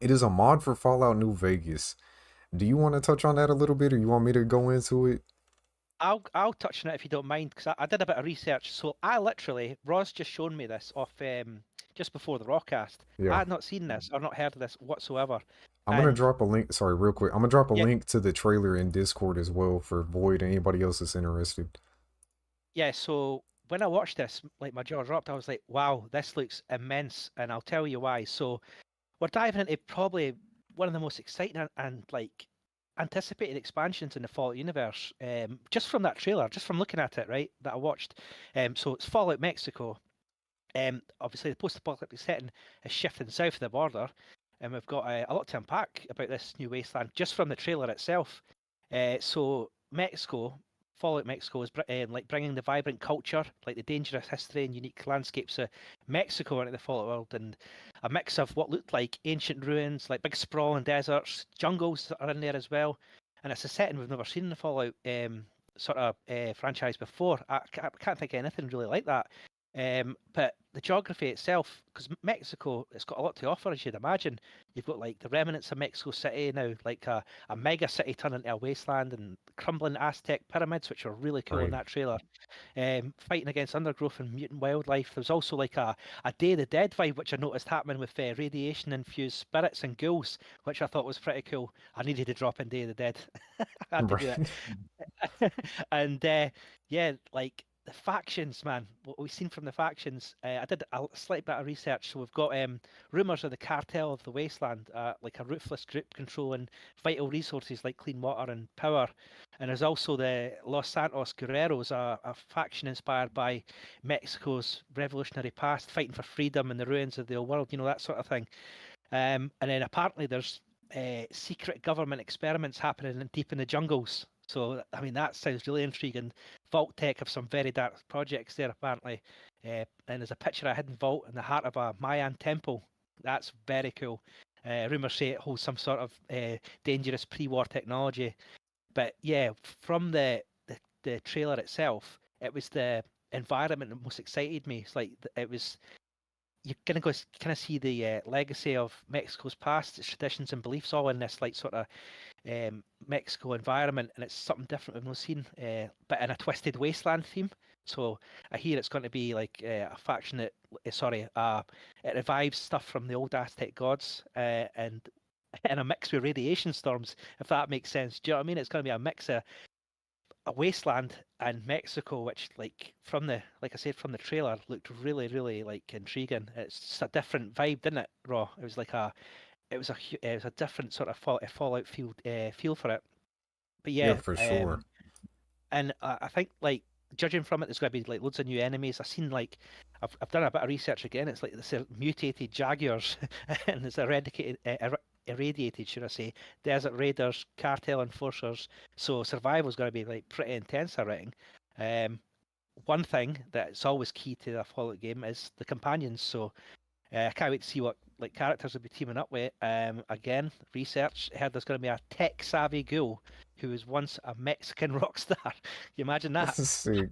It is a mod for Fallout New Vegas. Do you want to touch on that a little bit, or you want me to go into it? I'll touch on it if you don't mind, because I did a bit of research. So I literally, Ross just shown me this off just before the RawCast. I Yeah. had not seen this or not heard of this whatsoever, I'm gonna and drop a link. Sorry, real quick. I'm gonna drop a yeah, link to the trailer in Discord as well for Void and anybody else that's interested. yeah. So when I watched this, like my jaw dropped. I was like, wow, this looks immense, and I'll tell you why. So we're diving into probably one of the most exciting and like anticipated expansions in the Fallout universe. Just from that trailer, just from looking at it, right, that I watched. So it's Fallout Mexico. Obviously, the post-apocalyptic setting is shifting south of the border, and we've got a lot to unpack about this new wasteland just from the trailer itself. So Mexico, Fallout Mexico is like bringing the vibrant culture, like the dangerous history and unique landscapes of Mexico into the Fallout world, and a mix of what looked like ancient ruins, like big sprawling deserts, jungles are in there as well, and it's a setting we've never seen in the Fallout sort of franchise before. I can't think of anything really like that. But the geography itself, because Mexico, it's got a lot to offer, as you'd imagine. You've got like the remnants of Mexico City now, like a mega city turned into a wasteland, and crumbling Aztec pyramids, which are really cool in Right. that trailer. Fighting against undergrowth and mutant wildlife. There's also like a Day of the Dead vibe, which I noticed happening with radiation infused spirits and ghouls, which I thought was pretty cool. I needed to drop in Day of the Dead. I had to do it. Right. And yeah, like the factions, man. What we've seen from the factions, I did a slight bit of research. So we've got rumors of the cartel of the wasteland, like a ruthless group controlling vital resources like clean water and power. And there's also the Los Santos Guerreros, a faction inspired by Mexico's revolutionary past, fighting for freedom in the ruins of the old world. You know, that sort of thing. And then apparently there's secret government experiments happening deep in the jungles. So I mean that sounds really intriguing. Vault Tech have some very dark projects there apparently, and there's a picture of a hidden vault in the heart of a Mayan temple. That's very cool. Rumors say it holds some sort of dangerous pre-war technology. But yeah, from the trailer itself, it was the environment that most excited me. It's like it was you're gonna go kind of see the legacy of Mexico's past, its traditions and beliefs, all in this like sort of Mexico environment, and it's something different we've not seen, but in a twisted wasteland theme. So I hear it's going to be like a faction that, it revives stuff from the old Aztec gods, and in a mix with radiation storms, if that makes sense. Do you know what I mean? It's going to be a mix of a wasteland and Mexico, which like I said from the trailer, looked really, really like intriguing. It's just a different vibe, didn't it, Raw? It was like it was a different sort of Fallout feel for it. But Yeah, yeah, for sure. and I think like judging from it, there's going to be like loads of new enemies. I've seen like I've done a bit of research again. It's like this mutated jaguars and there's irradiated, should I say, desert raiders, cartel enforcers. So survival's going to be like pretty intense, I reckon. Um, one thing that's always key to a Fallout game is the companions. So I can't wait to see what like characters will be teaming up with. Again, research heard there's going to be a tech-savvy ghoul who was once a Mexican rock star. Can you imagine that? Sick.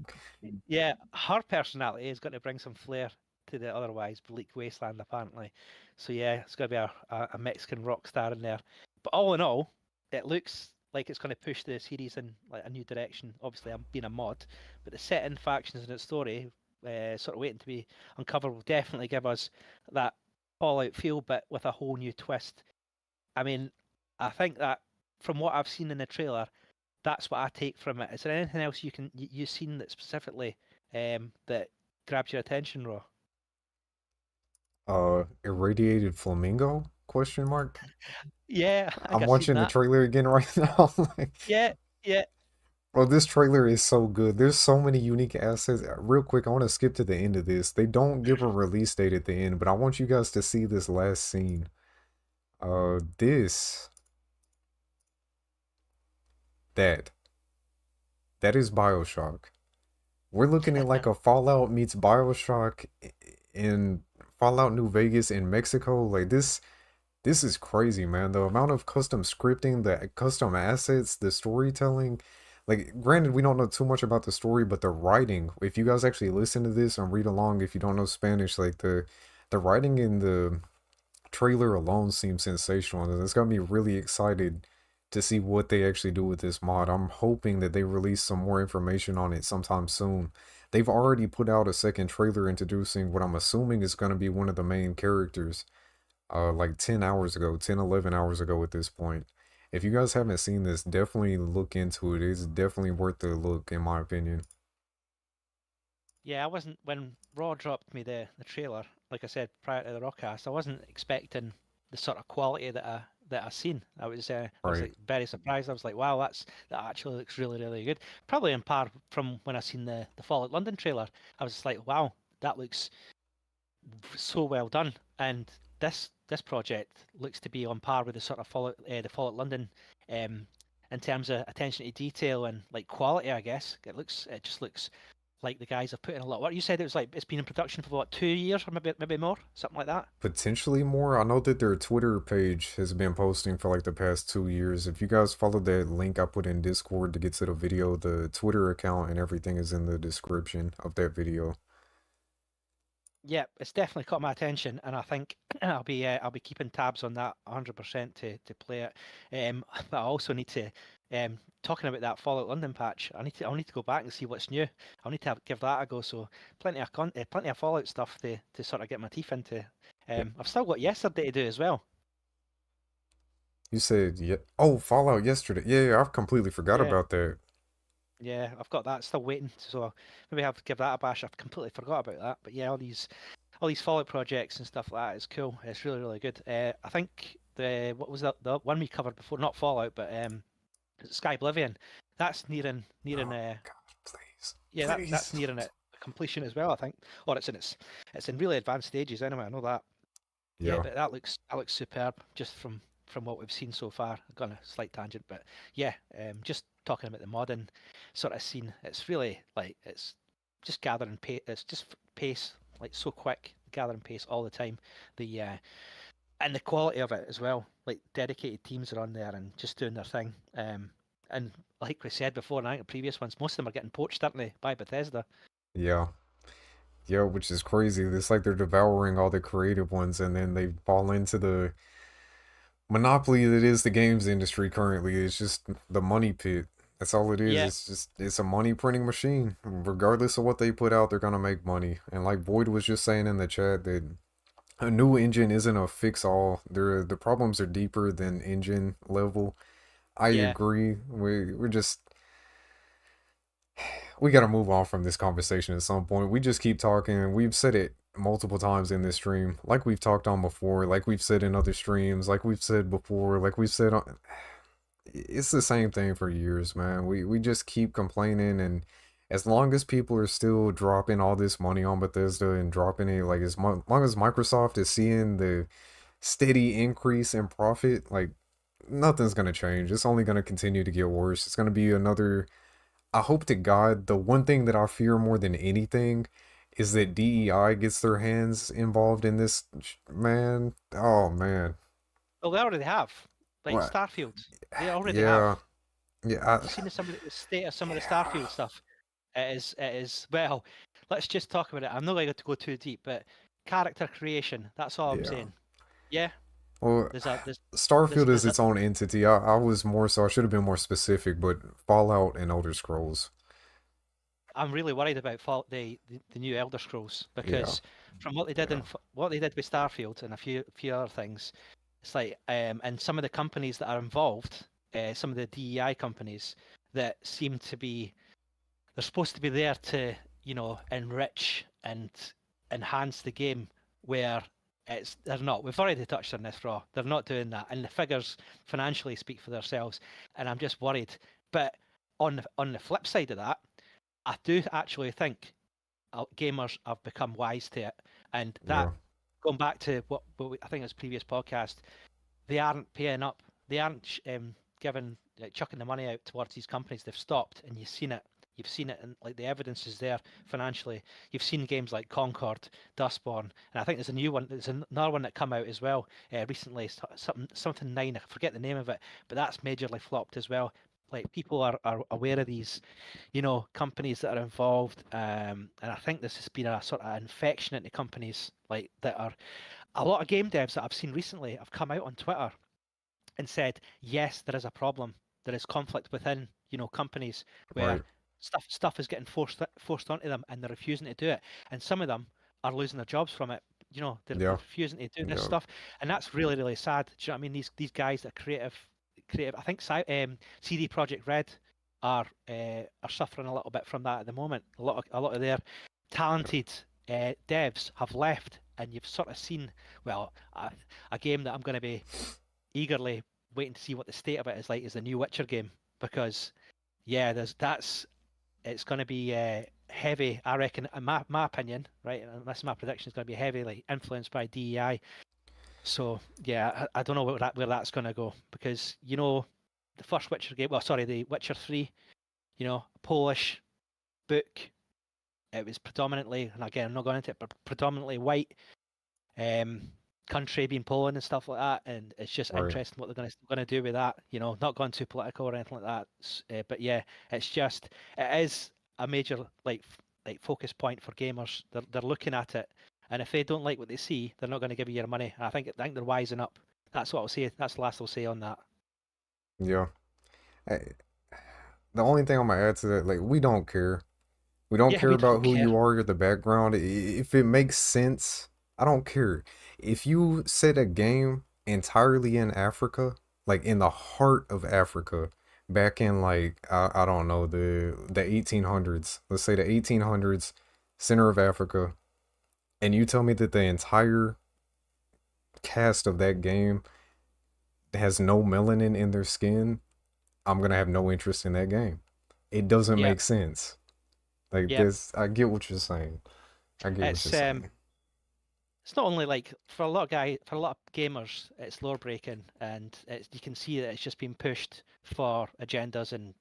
Yeah, her personality is going to bring some flair to the otherwise bleak wasteland, apparently. So yeah, it's going to be a Mexican rock star in there. But all in all, it looks like it's going to push the series in like a new direction. Obviously, I'm being a mod, but the setting, factions, and its story, sort of waiting to be uncovered, will definitely give us that Fallout feel, but with a whole new twist. I mean, I think that from what I've seen in the trailer, that's what I take from it. Is there anything else you've seen that specifically that grabs your attention, Raw? Irradiated flamingo? Question mark. Yeah, I think I'm I've seen watching the that. trailer again right now. Like, Yeah, yeah, bro, this trailer is so good. There's so many unique assets. Real quick, I want to skip to the end of this. They don't give a release date at the end, but I want you guys to see this last scene. This that that is BioShock. We're looking at like a Fallout meets BioShock in Fallout New Vegas in Mexico. Like this is crazy, man. The amount of custom scripting, the custom assets, the storytelling. Like, granted, we don't know too much about the story, but the writing. If you guys actually listen to this and read along, if you don't know Spanish, like the writing in the trailer alone seems sensational, and it's got me really excited to see what they actually do with this mod. I'm hoping that they release some more information on it sometime soon. They've already put out a second trailer introducing what I'm assuming is going to be one of the main characters, like 10 hours ago, 10, 11 hours ago at this point. If you guys haven't seen this, definitely look into it. It's definitely worth the look, in my opinion. yeah. I wasn't when Raw dropped me the trailer. Like I said prior to the RawCast, I wasn't expecting the sort of quality that I seen. I was Right. like very surprised. I was like, wow, that actually looks really good. Probably in par from when I seen the Fallout London trailer. I was just like, wow, that looks so well done. And this project looks to be on par with the Fallout London, um, in terms of attention to detail and like quality. I guess it just looks like the guys have put in a lot of work. You said it was like it's been in production for what 2 years or maybe more, something like that. Potentially more. I know that their Twitter page has been posting for like the past 2 years. If you guys follow that link I put in Discord to get to the video, the Twitter account and everything is in the description of that video. Yeah, it's definitely caught my attention, and I think I'll be keeping tabs on that 100% to play it. But I also need to talking about that Fallout London patch. I'll need to go back and see what's new. I'll need to give that a go. So plenty of Fallout stuff to sort of get my teeth into. Yeah. I've still got yesterday to do as well. You said, yeah. Oh, Fallout yesterday. Yeah, I've completely forgot Yeah, about that. yeah, I've got that still waiting. So maybe I have to give that a bash. I've completely forgot about that. But yeah, all these Fallout projects and stuff like that is cool. It's really good. I think the what was that the one we covered before, not Fallout, but Sky Oblivion. That's nearing Oh, God, please. yeah, that's Please. nearing it completion as well. I think, or it's in really advanced stages anyway. I know that. Yeah, Yeah. but that looks superb just from what we've seen so far. I've gone a slight tangent, but yeah, just talking about the modern sort of scene. It's really like it's just gathering pace. It's just pace, like so quick, gathering pace all the time. The and the quality of it as well. Like dedicated teams are on there and just doing their thing. And like we said before, and I think the previous ones, most of them are getting poached, aren't they, by Bethesda? Yeah. Yeah, which is crazy. It's like they're devouring all the creative ones and then they fall into the monopoly that is the games industry currently. It's just the money pit. That's all it is. Yeah, It's a money printing machine. Regardless of what they put out, they're gonna make money. And like Void was just saying in the chat that a new engine isn't a fix all. The problems are deeper than engine level. I yeah, agree. We got to move on from this conversation at some point. We just keep talking. We've said it multiple times in this stream, like we've talked on before, like we've said in other streams, like we've said before, like we've said on. It's the same thing for years, man. We just keep complaining, and as long as people are still dropping all this money on Bethesda and dropping it, like long as Microsoft is seeing the steady increase in profit, like nothing's gonna change. It's only gonna continue to get worse. It's gonna be another I hope to God the one thing that I fear more than anything is that DEI gets their hands involved in this. Man, oh man, Well, they already have. Like what? Starfield, they already have. Yeah, yeah, Have you seen the state of some of the Starfield stuff? It is well. Let's just talk about it. I'm not going to go too deep, but character creation. That's all I'm yeah. saying. Yeah, Well, there's a Starfield is there's a. its own entity. I was more so. I should have been more specific, but Fallout and Elder Scrolls. I'm really worried about the new Elder Scrolls Yeah, because from what they did yeah, what they did with Starfield and a few other things, it's like and some of the companies that are involved, some of the DEI companies that seem to be they're supposed to be there to enrich and enhance the game where they're not. We've already touched on this, Raw. They're not doing that, and the figures financially speak for themselves. And I'm just worried. But on the flip side of that, I do actually think gamers have become wise to it, and that yeah. going back to I think it was previous podcast, they aren't paying up. They aren't giving chucking the money out towards these companies. They've stopped, and you've seen it. You've seen it, and like the evidence is there financially. You've seen games like Concord, Dustborn, and I think there's a new one. There's another one that come out as well recently. Something nine. I forget the name of it, but that's majorly flopped as well. Like people are aware of these, companies that are involved, and I think this has been a sort of infection into companies like that are a lot of game devs that I've seen recently have come out on Twitter and said, yes, there is a problem. There is conflict within, companies where Right. stuff is getting forced onto them and they're refusing to do it. And some of them are losing their jobs from it. They're Yeah, refusing to do this yeah. stuff, and that's really really sad. Do you know what I mean? These guys that are creative. I think CD Project Red are suffering a little bit from that at the moment. A lot of their talented devs have left, and you've sort of seen a game that I'm going to be eagerly waiting to see what the state of it is like is the new Witcher game, because yeah, it's going to be heavy. I reckon, in my opinion, right, and that's my prediction, is going to be heavily influenced by DEI. So yeah, I don't know where that's going to go, because the first Witcher game, well, sorry, the Witcher 3, Polish book. It was predominantly, and again, I'm not going into it, but predominantly white um, country, being Poland and stuff like that. And it's just Right. interesting what they're going to do with that. Not going too political or anything like that. But yeah, it is a major like focus point for gamers. They're looking at it, and if they don't like what they see, they're not going to give you your money. And I think they're wising up. That's what I'll say. That's the last I'll say on that. Yeah. I, the only thing I'm gonna add to that, like, we don't care. We don't Yeah, care we about don't who care. you are or the background. If it makes sense, I don't care. If you set a game entirely in Africa, like in the heart of Africa, back in like I don't know the 1800s, let's say the 1800s, center of Africa, and you tell me that the entire cast of that game has no melanin in their skin, I'm gonna have no interest in that game. It doesn't Yeah, make sense. Like yeah. this, I get what you're saying. I get what you're It's saying. it's not only like for a lot of gamers, it's lore breaking, and you can see that it's just been pushed for agendas and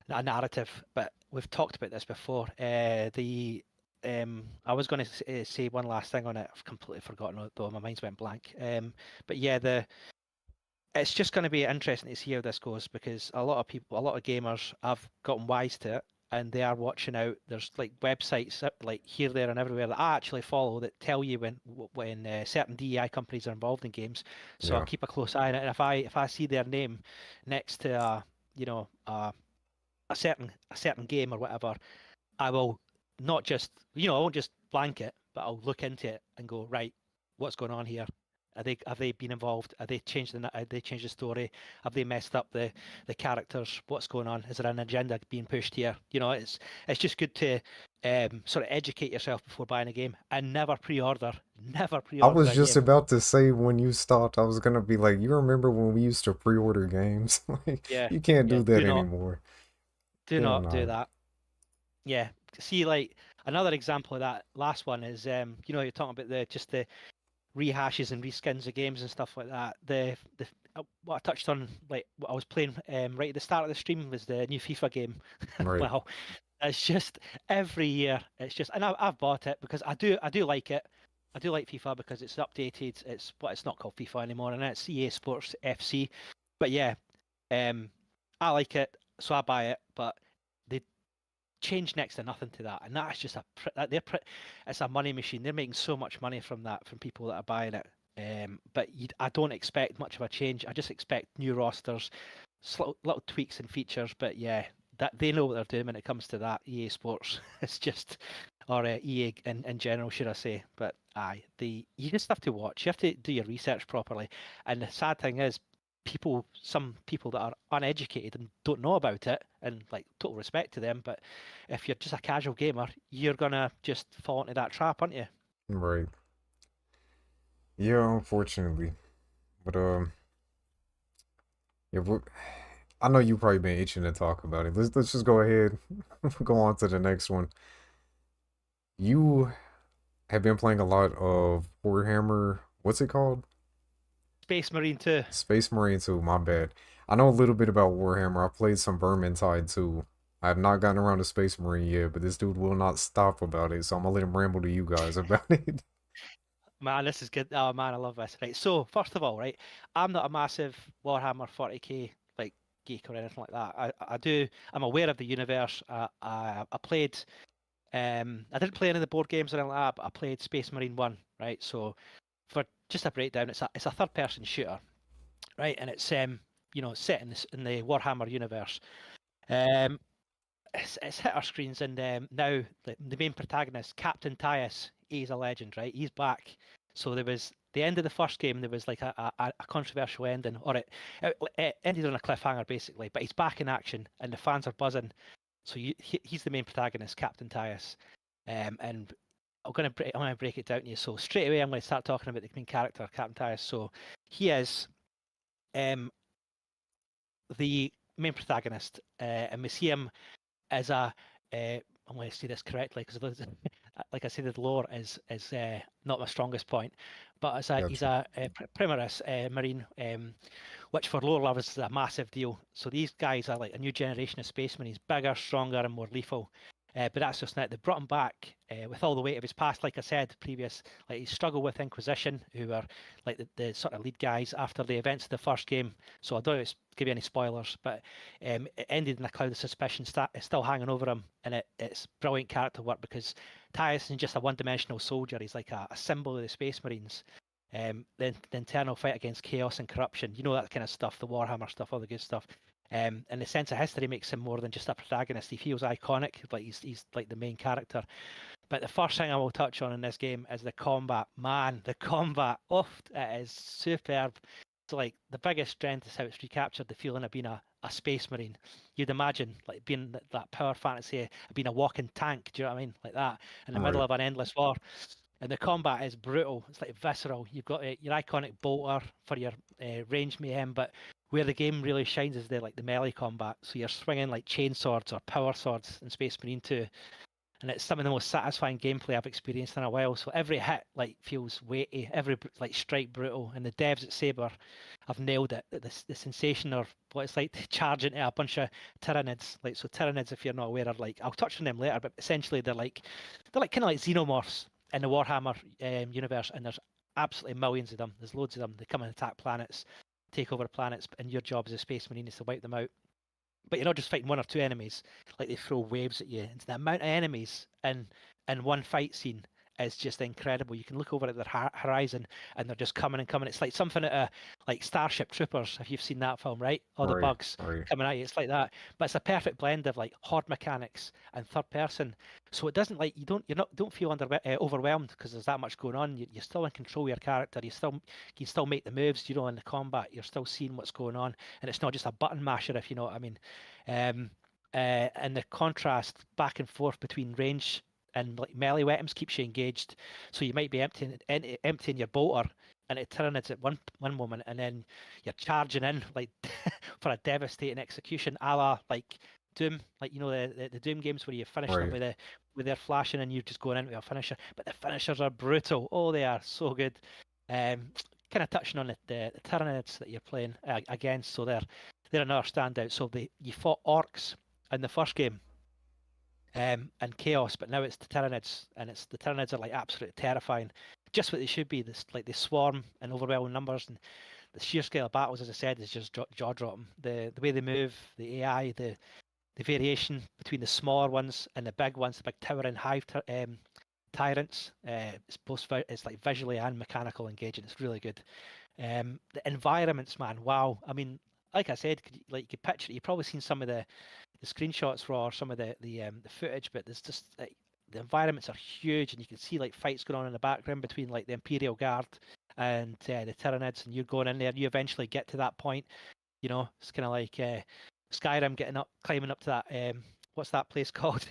a narrative. But we've talked about this before. I was going to say one last thing on it. I've completely forgotten it, though. My mind's went blank. But yeah, it's just going to be interesting to see how this goes, because a lot of people, a lot of gamers have gotten wise to it, and they are watching out. There's like websites like here, there, and everywhere that I actually follow that tell you when certain DEI companies are involved in games. So I'll Yeah. keep a close eye on it. And if I see their name next to you know a certain game or whatever, I will not just I won't just blank it, but I'll look into it and go, right, what's going on here? Have they been involved? Have they changed the story? Have they messed up the characters? What's going on? Is there an agenda being pushed here? It's just good to sort of educate yourself before buying a game, and never pre-order. Never I pre-order was a just game. about to say when you stopped, I was gonna be like, you remember when we used to pre-order games? Like, Yeah, you can't yeah. do that anymore. Do not do Cannot. that. Yeah. See, like another example of that last one is you're talking about the rehashes and reskins of games and stuff like that. what I touched on, like what I was playing right at the start of the stream was the new FIFA game. Right. Well, it's just every year. It's just, and I've bought it because I do like it. I do like FIFA because it's updated. It's not called FIFA anymore, and it's EA Sports FC. But yeah, I like it, so I buy it. But they change next to nothing to that, and that's just it's a money machine. They're making so much money from that, from people that are buying it. But I don't expect much of a change. I just expect new rosters, little tweaks and features. But yeah, that they know what they're doing when it comes to that. EA Sports, it's just, or EA in general, should I say? But aye, you just have to watch. You have to do your research properly. And the sad thing is, some people that are uneducated and don't know about it, and like total respect to them. But if you're just a casual gamer, you're gonna just fall into that trap, aren't you? Right. Yeah, unfortunately. But yeah, I know you've probably been itching to talk about it. Let's just go ahead, go on to the next one. You have been playing a lot of Warhammer. What's it called? Space Marine 2. Space Marine 2. My bad. I know a little bit about Warhammer. I played some Vermintide too. I have not gotten around to Space Marine yet, but this dude will not stop about it, so I'm gonna let him ramble to you guys about it. Man, this is good. Oh man, I love this. Right. So first of all, right, I'm not a massive Warhammer 40k like geek or anything like that. I do. I'm aware of the universe. I played. I didn't play any of the board games or anything like that, but I played Space Marine 1. Right. So for just a breakdown, it's a third person shooter, right, and it's set in the Warhammer universe. Um, it's hit our screens, and now the main protagonist, Captain Tyus, he's a legend, right? He's back. So there was the end of the first game. There was like a controversial ending, or it ended on a cliffhanger basically. But he's back in action, and the fans are buzzing. So he's the main protagonist, Captain Tyus, and I'm gonna break it down to you. So straight away, I'm going to start talking about the main character, Captain Tyus. So he is the main protagonist, and we see him as I'm going to say this correctly because like I said, the lore is not my strongest point, but he's Gotcha. a Primaris Marine, which for lore lovers is a massive deal. So these guys are like a new generation of Space Marines, bigger, stronger, and more lethal. But that's just not. They brought him back with all the weight of his past. Like I said previous, like he struggled with Inquisition, who were like the sort of lead guys after the events of the first game. So I don't give you any spoilers, but it ended in a cloud of suspicion still hanging over him, and it's brilliant character work because Tyus isn't just a one-dimensional soldier. He's like a symbol of the Space Marines. The internal fight against chaos and corruption, that kind of stuff, the Warhammer stuff, all the good stuff. And the sense of history makes him more than just a protagonist. He feels iconic, like he's like the main character. But the first thing I will touch on in this game is the combat. Man, the combat, it is superb. So like the biggest strength is how it's recaptured the feeling of being a Space Marine. You'd imagine like being that power fantasy of being a walking tank, do you know what I mean? Like that, in the middle Right. of an endless war. And the combat is brutal. It's like visceral. You've got your iconic bolter for your range mayhem, but where the game really shines is the melee combat. So you're swinging like chain swords or power swords in Space Marine 2, and it's some of the most satisfying gameplay I've experienced in a while. So every hit like feels weighty, every like strike brutal, and the devs at Saber have nailed it. The sensation of what it's like to charge into a bunch of Tyranids. Like so, Tyranids, if you're not aware, are like I'll touch on them later, but essentially they're kind of like xenomorphs in the Warhammer universe, and there's absolutely millions of them. There's loads of them. They come and attack planets, take over planets, and your job as a Space Marine is to wipe them out. But you're not just fighting one or two enemies, like they throw waves at you. And the amount of enemies in one fight scene is just incredible. You can look over at the horizon and they're just coming and coming. It's like something at like Starship Troopers, if you've seen that film, right? All the Right. bugs Right. coming at you. It's like that. But it's a perfect blend of like horde mechanics and third person. So it doesn't like don't feel overwhelmed because there's that much going on. You're still in control of your character. You can still make the moves, in the combat. You're still seeing what's going on, and it's not just a button masher, if you know what I mean. And the contrast back and forth between range and like melee weapons keeps you engaged. So you might be emptying your bolter and it turns at one moment, and then you're charging in like for a devastating execution, a la like Doom, like the Doom games where you finish them Right. with their flashing and you're just going into a finisher. But the finishers are brutal. Oh, they are so good. kind of touching on the Tyranids that you're playing against. So they're another standout. So you fought orcs in the first game, and chaos, but now it's the Tyranids, and the Tyranids are like absolutely terrifying, just what they should be. This like they swarm in overwhelming numbers, and the sheer scale of battles, as I said, is just jaw dropping. The way they move, the AI, the variation between the smaller ones and the big ones, the big towering hive tyrants. It's like visually and mechanical engaging. It's really good. The environments, man, wow. I mean, like I said, you could picture it. You've probably seen some of the screenshots or some of the footage, but there's just like the environments are huge, and you can see like fights going on in the background between like the Imperial Guard and the Tyranids, and you're going in there. You eventually get to that point. You know, it's kind of like Skyrim climbing up to that. What's that place called?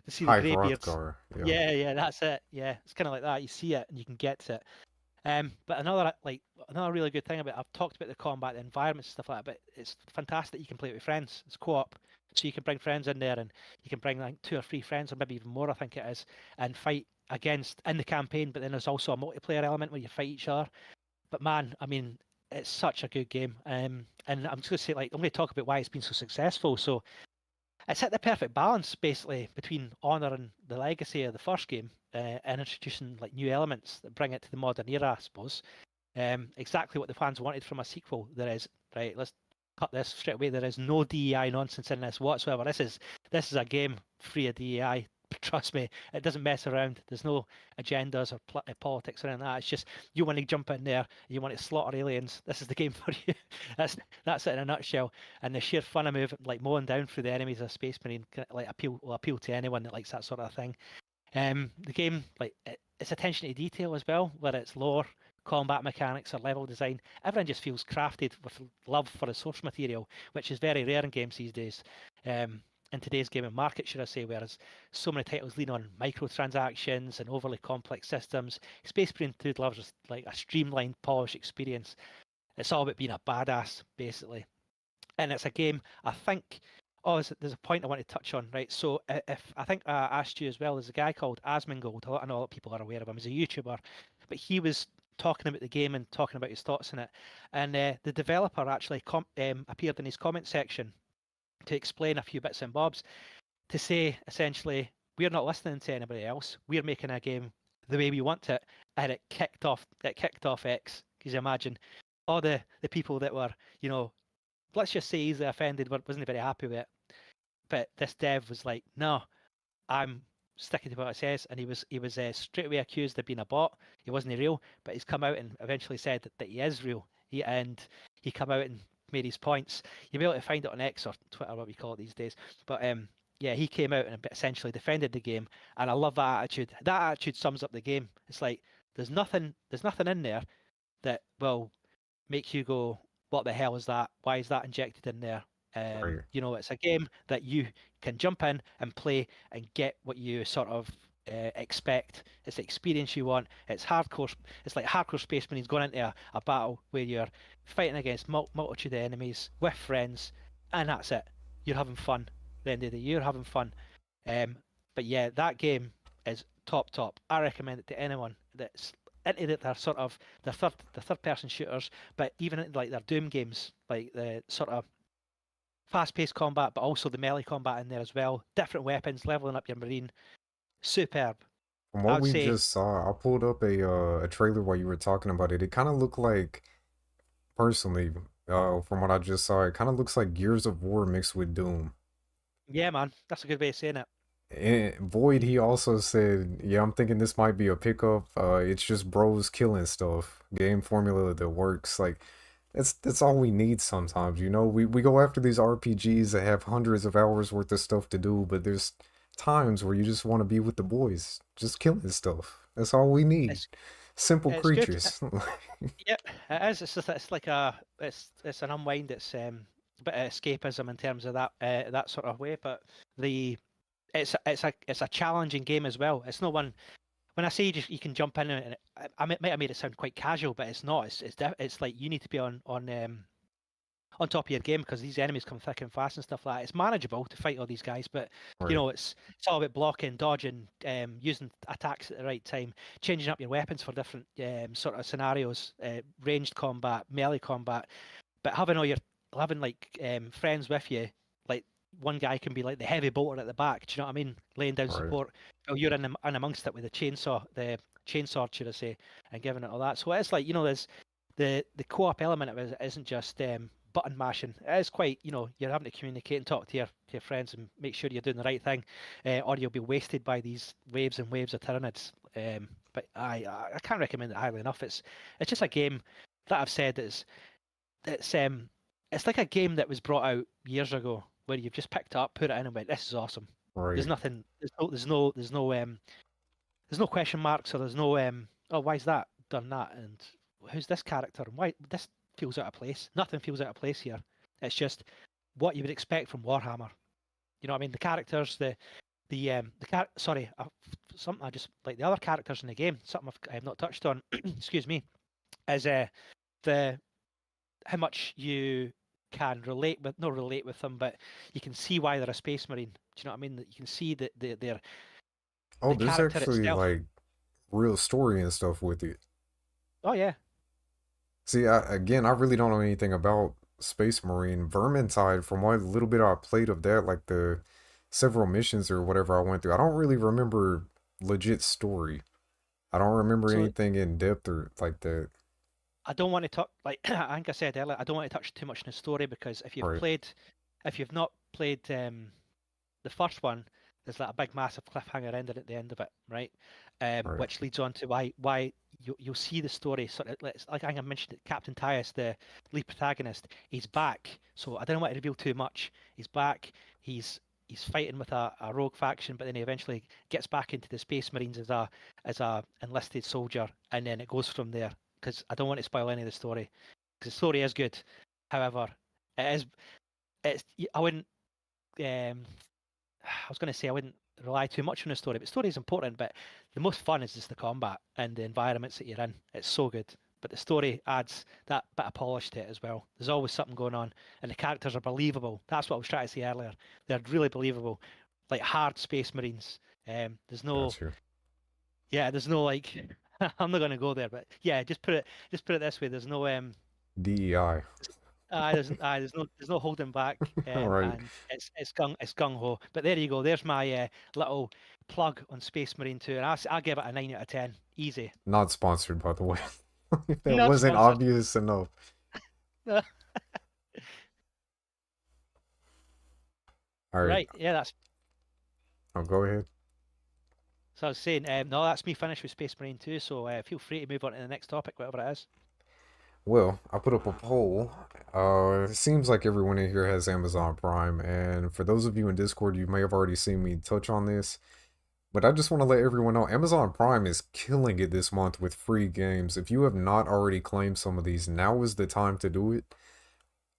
To see the High greybeards. Hrothgar. Yeah, that's it. Yeah, it's kind of like that. You see it and you can get to it. But another really good thing about I've talked about the combat, the environments, stuff like that. But it's fantastic. You can play it with friends. It's co-op, so you can bring friends in there, and you can bring like 2 or 3 friends, or maybe even more. I think it is, and fight against in the campaign. But then there's also a multiplayer element where you fight each other. But man, I mean, it's such a good game. And I'm just going to say, like, I'm going to talk about why it's been so successful. So it's hit the perfect balance, basically, between honouring the legacy of the first game and introducing like new elements that bring it to the modern era, I suppose. Exactly what the fans wanted from a sequel. There is, right, let's cut this straight away. There is no DEI nonsense in this whatsoever. This is a game free of DEI. Trust me, it doesn't mess around. There's no agendas or politics or anything like that. It's just you want to jump in there, you want to slaughter aliens. This is the game for you. That's it in a nutshell. And the sheer fun of moving, like mowing down through the enemies of a Space Marine, like will appeal to anyone that likes that sort of thing. The game, like its attention to detail as well, whether it's lore, combat mechanics, or level design, everything just feels crafted with love for the source material, which is very rare in games these days. In today's gaming market, should I say, whereas so many titles lean on microtransactions and overly complex systems, Space Marine 2 delivers like a streamlined, polished experience. It's all about being a badass, basically. And it's a game, I think, there's a point I want to touch on, right? So if I think I asked you as well, there's a guy called Asmongold. I know a lot of people are aware of him. He's a YouTuber, but he was talking about the game and talking about his thoughts on it. And the developer actually appeared in his comment section to explain a few bits and bobs, to say essentially, we're not listening to anybody else. We're making a game the way we want it, and it kicked off X. Because you imagine all the people that were, you know, let's just say easily offended, wasn't very happy with it. But this dev was like, no, I'm sticking to what it says, and he was straight away accused of being a bot. He wasn't real, but he's come out and eventually said that he is real. He come out and made his points. You'll be able to find it on X or Twitter, what we call it these days. But yeah, he came out and essentially defended the game, and I love that attitude. That attitude sums up the game. It's like there's nothing in there that will make you go, what the hell is that? Why is that injected in there? Right. You know, it's a game that you can jump in and play and get what you sort of expect. It's the experience you want. It's hardcore. It's like hardcore Space Marines going into a battle where you're fighting against multitude of enemies with friends, and that's it. You're having fun. At the end of the day, you're having fun. But yeah, that game is top. I recommend it to anyone that's into their sort of the third person shooters, but even into like their Doom games, like the sort of fast-paced combat, but also the melee combat in there as well. Different weapons, leveling up your Marine. Superb. From I what would we say, just saw, I pulled up a trailer while you were talking about it. It kind of looked like, personally, from what I just saw, it kind of looks like Gears of War mixed with Doom. yeah, man, that's a good way of saying it. And Void, he also said, "Yeah, I'm thinking this might be a pickup. It's just bros killing stuff. Game formula that works. Like, that's all we need sometimes. You know, we go after these RPGs that have hundreds of hours worth of stuff to do, but there's times where you just want to be with the boys, just killing stuff. That's all we need. It's Simple it's good. creatures." Yep, it is. It's just it's like it's an unwind. It's a bit of escapism in terms of that sort of way. But it's a challenging game as well. It's not one. When I say you can jump in and I might have made it sound quite casual, but it's not. It's like you need to be on on top of your game because these enemies come thick and fast and stuff like that. It's manageable to fight all these guys, but Right. it's all about blocking, dodging, using attacks at the right time, changing up your weapons for different sort of scenarios, ranged combat, melee combat, but having like friends with you, like one guy can be like the heavy bolter at the back. Do you know what I mean? Laying down Right. support. While you're in amongst it with the chainsaw, should I say, and giving it all that. So it's like there's the co-op element of it isn't just button mashing. It is quite you're having to communicate and talk to your friends and make sure you're doing the right thing, or you'll be wasted by these waves and waves of Tyranids. But I can't recommend it highly enough. It's just a game that I've said is it's like a game that was brought out years ago where you've just picked it up, put it in, and went, "This is awesome." Right. There's nothing. There's no question marks, or there's no oh, why's that done that, and who's this character, and why this feels out of place. Nothing feels out of place here. It's just what you would expect from Warhammer. You know what I mean? The characters, something I just like the other characters in the game. Something I have not touched on. Excuse me, is the how much you can not relate with them, but you can see why they're a space marine. Do you know what I mean? That you can see that they're Oh, the there's character actually itself. like real story and stuff with it. Oh yeah. See, I really don't know anything about Space Marine. Vermintide, from what little bit I played of that, like the several missions or whatever I went through, I don't really remember legit story. I don't remember So anything in depth or like that. I don't want to talk like I think I said earlier. I don't want to touch too much in the story because if Right, you've not played the first one, there's like a big massive cliffhanger ending at the end of it, right? right, Which leads on to why you'll see the story sort of like I think I mentioned it, Captain Tyus, the lead protagonist, he's back. So I don't want to reveal too much. He's back. He's fighting with a rogue faction, but then he eventually gets back into the Space Marines as a enlisted soldier, and then it goes from there. Because I don't want to spoil any of the story. Because the story is good. However, I wouldn't I was going to say I wouldn't rely too much on the story, but story is important. But the most fun is just the combat and the environments that you're in. It's so good. But the story adds that bit of polish to it as well. There's always something going on, and the characters are believable. That's what I was trying to say earlier. They're really believable, like hard space marines. There's no, got you. there's no like. I'm not going to go there, but yeah, just put it this way. There's no DEI. there's no holding back, Right. and it's gung ho. But there you go. There's my little plug on Space Marine 2, and I'll give it a 9 out of 10. Easy. Not sponsored, by the way. If that Not wasn't sponsored. obvious enough. All right. Right. Yeah, that's. Oh, go ahead. So I was saying, no, that's me finished with Space Marine 2. So feel free to move on to the next topic, whatever it is. Well, I put up a poll. It seems like everyone in here has Amazon Prime, and for those of you in Discord, you may have already seen me touch on this. But I just want to let everyone know Amazon Prime is killing it this month with free games. If you have not already claimed some of these, now is the time to do it.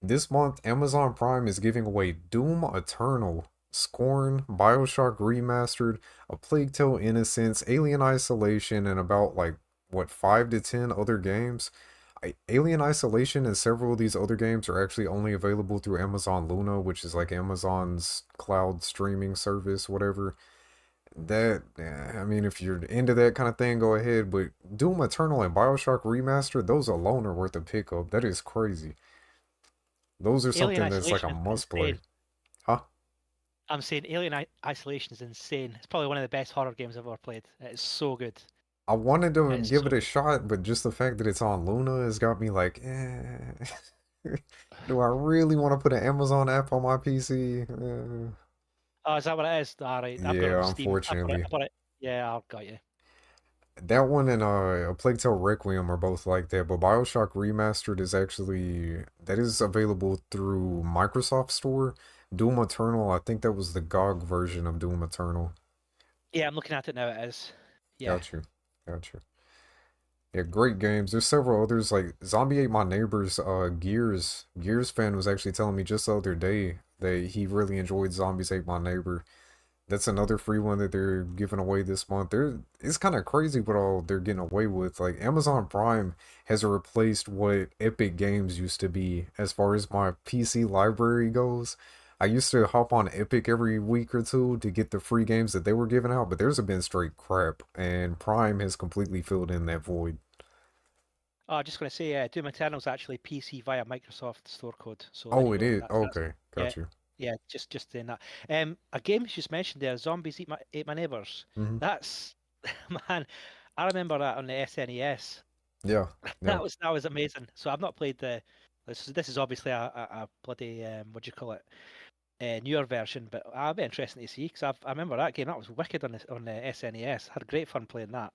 This month, Amazon Prime is giving away Doom Eternal, Scorn, BioShock Remastered, A Plague Tale Innocence, Alien Isolation, and about like, what, 5 to 10 other games. Alien Isolation and several of these other games are actually only available through Amazon Luna, which is like Amazon's cloud streaming service, whatever. I mean, if you're into that kind of thing, go ahead. But Doom Eternal and BioShock Remastered, those alone are worth a pickup. That is crazy. Those are Alien something that's like a Isolation is must play. insane. Huh? I'm saying Alien Isolation is insane. It's probably one of the best horror games I've ever played. It's so good. I wanted to It's give so it a shot, but just the fact that it's on Luna has got me like, do I really want to put an Amazon app on my PC? Oh, is that what it is? All right, I've got it Yeah, on Steam. unfortunately. I've got it. Yeah, I've got you. That one and A Plague Tale Requiem are both like that, but BioShock Remastered is actually that is available through Microsoft Store. Doom Eternal, I think that was the GOG version of Doom Eternal. Yeah, I'm looking at it now. It is. Yeah. Got you. Got you. Yeah, great games. There's several others like Zombie Ate My Neighbor's Gears fan was actually telling me just the other day that he really enjoyed Zombies Ate My Neighbor. That's another free one that they're giving away this month. It's kind of crazy what all they're getting away with. Like Amazon Prime has replaced what Epic Games used to be as far as my PC library goes. I used to hop on Epic every week or two to get the free games that they were giving out, but theirs have been straight crap, and Prime has completely filled in that void. Oh, I'm just going to say, Doom Eternal's actually PC via Microsoft store code. So there Oh, you it go. is? That's Okay, yeah, got you. yeah. Just saying that. A game you just mentioned there, Zombies Ate My Neighbors. Hmm. That's man, I remember that on the SNES. Yeah, yeah. That was amazing. So I've not played the. This is obviously a bloody what do you call it? Newer version, but I'll be interested to see because I remember that game. That was wicked on the SNES. Had great fun playing that.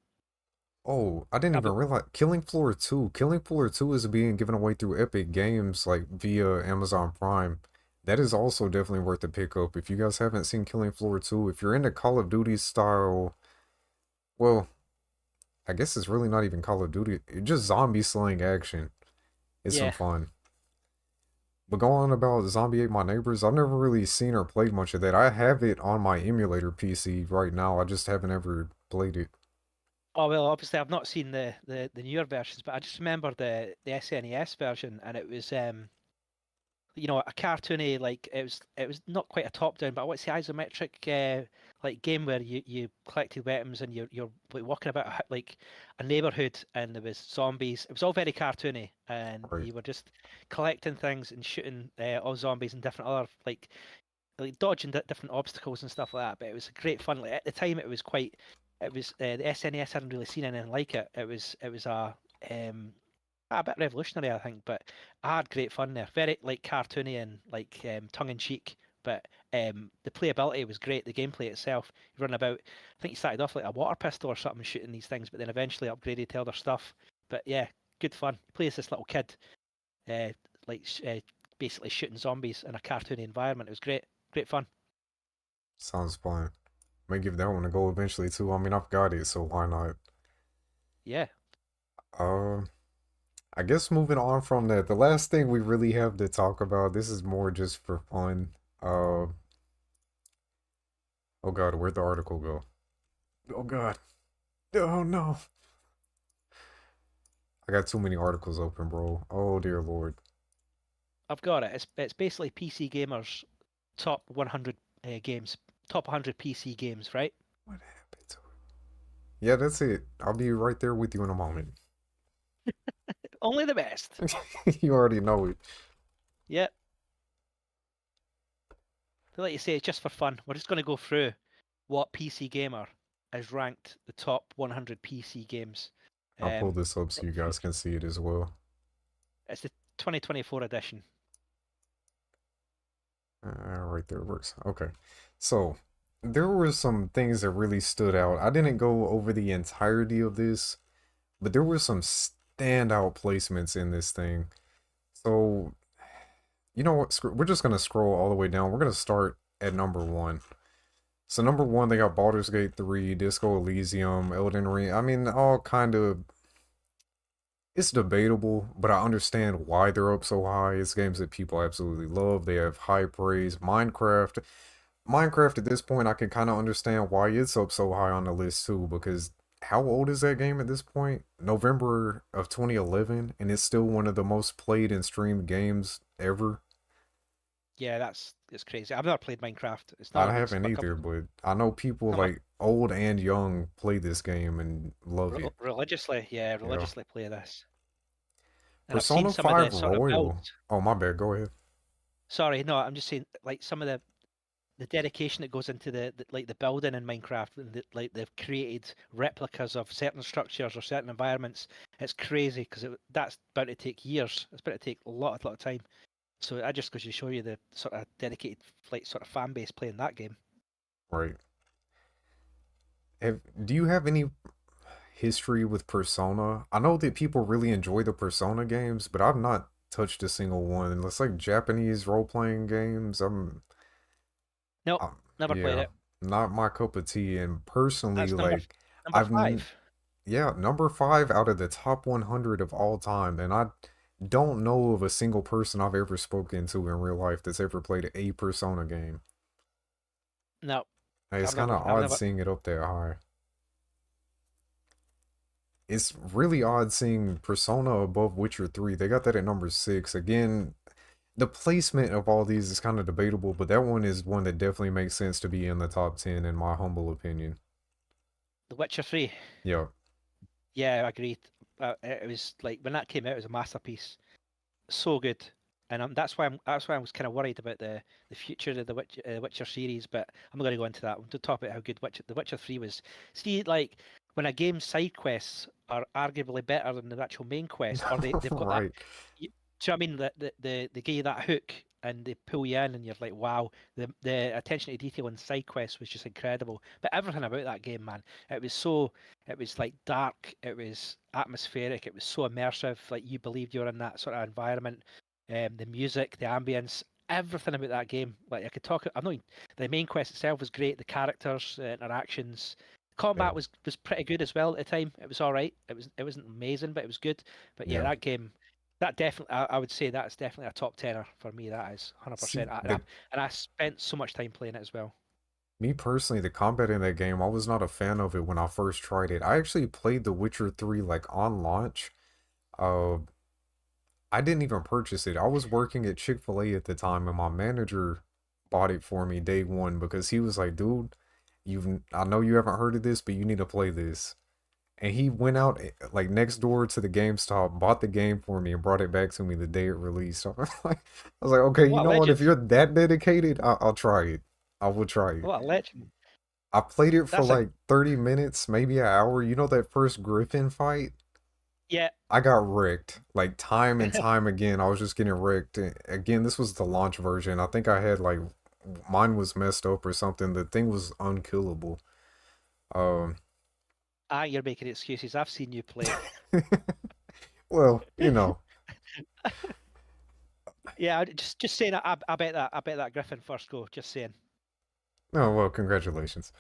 Oh, I didn't How even about realize Killing Floor 2. Killing Floor 2 is being given away through Epic Games, like via Amazon Prime. That is also definitely worth a pick up. If you guys haven't seen Killing Floor 2, if you're into Call of Duty style, well, I guess it's really not even Call of Duty. It's just zombie slaying action. It's some yeah? fun. But go on about Zombie Ate My Neighbors, I've never really seen or played much of that. I have it on my emulator PC right now. I just haven't ever played it. Oh well, obviously I've not seen the newer versions, but I just remember the SNES version, and it was a cartoony, like it was not quite a top down, but what's the isometric like game where you collected weapons and you're like walking about like a neighborhood and there was zombies. It was all very cartoony, and Right. you were just collecting things and shooting all zombies and different other like dodging different obstacles and stuff like that. But it was great fun. Like at the time, it was quite. It was the SNES hadn't really seen anything like it. It was um a bit revolutionary, I think, but I had great fun there. Very like cartoony and like tongue in cheek, but the playability was great. The gameplay itself, you run about. I think you started off like a water pistol or something shooting these things, but then eventually upgraded to other stuff. But yeah, good fun. You play as this little kid, uh, like basically shooting zombies in a cartoony environment. It was great, great fun. Sounds fun. May give that one a go eventually too. I mean, I've got it, so why not? Yeah. Uh, I guess moving on from that, the last thing we really have to talk about, this is more just for fun. Uh, oh God, where'd the article go? Oh God. Oh no. I got too many articles open, bro. Oh dear Lord. I've got it. It's basically PC gamers top 100 games, top 100 PC games, right? What happened to it? Yeah, that's it. I'll be right there with you in a moment. Only the best. You already know it. Yep. Like you say, it's just for fun. We're just going to go through what PC gamer has ranked the top 100 PC games. I'll pull Um, this up so you guys can see it as well. it's the 2024 edition. Right there works. Okay. So, there were some things that really stood out. I didn't go over the entirety of this, but there were some standout placements in this thing. So, you know what? We're just gonna scroll all the way down. We're gonna start at number one. So number one, they got Baldur's Gate 3, Disco Elysium, Elden Ring. I mean, all kind of it's debatable, but I understand why they're up so high. It's games that people absolutely love. They have high praise. Minecraft at this point, I can kind of understand why it's up so high on the list too, because how old is that game at this point? November of 2011, and it's still one of the most played and streamed games ever. Yeah, it's crazy. I've never played Minecraft. It's not I released haven't for a either, couple. but I know people Not like old and young play this game and love it. religiously. Yeah, Yeah. religiously play this. And I've seen Persona some of the 5 sort of Royal. builds. Oh, my bad. Go ahead. Sorry, no, I'm just saying like some of the dedication that goes into the building in Minecraft, and like they've created replicas of certain structures or certain environments. It's crazy because that's about to take years. It's about to take a lot of time. So that just goes to show you the sort of dedicated like sort of fan base playing that game. Right. Do you have any history with Persona? I know that people really enjoy the Persona games, but I've not touched a single one. It's like Japanese role-playing games. No, never played Yeah, it. not my cup of tea. And personally, That's like, number I've, five. yeah, number five out of the top 100 of all time. And I don't know of a single person I've ever spoken to in real life that's ever played a Persona game. No, It's I've kind never, of I've odd never. seeing it up that high. It's really odd seeing Persona above Witcher 3. They got that at number 6. Again, the placement of all these is kind of debatable, but that one is one that definitely makes sense to be in the top 10 in my humble opinion. The Witcher 3. Yeah, Yeah, I agreed. It was like when that came out, it was a masterpiece. So good, and that's why I was kind of worried about the future of the Witcher series. But I'm not going to go into that. To talk about how good the Witcher 3 was. See, like when a game's side quests are arguably better than the actual main quest, or they've got that. right. Do you know what I mean? They give you that hook and they pull you in, and you're like, wow, the attention to detail in side quests was just incredible. But everything about that game, man, it was like dark, it was atmospheric, it was so immersive, like you believed you were in that sort of environment. The music, the ambience, everything about that game. Like I could talk. I'm not. The main quest itself was great. The characters, interactions. Yeah. Combat was pretty good as well at the time. It was all right. It wasn't amazing, but it was good. But yeah, Yeah. that game that definitely, I would say that's definitely a top tenner for me. That is 100%. See, the And I spent so much time playing it as well. me personally, the combat in that game, I was not a fan of it when I first tried it. I actually played The Witcher 3 like on launch. Uh, I didn't even purchase it. I was working at Chick-fil-A at the time, and my manager bought it for me day one because he was like, "Dude, I know you haven't heard of this, but you need to play this." And he went out like next door to the GameStop, bought the game for me, and brought it back to me the day it released. So I was like, okay, you What a know what? If legend! you're that dedicated, I'll try it. I will try it. What a legend! I played it for That's a like 30 minutes, maybe an hour. You know that first Griffin fight? yeah. I got wrecked like time and time again. I was just getting wrecked. Again, this was the launch version. I think I had like mine was messed up or something. The thing was unkillable. Um, You're making excuses. I've seen you play. well, you know, Yeah, just saying. I bet that Griffin first go. Just saying. oh well, congratulations.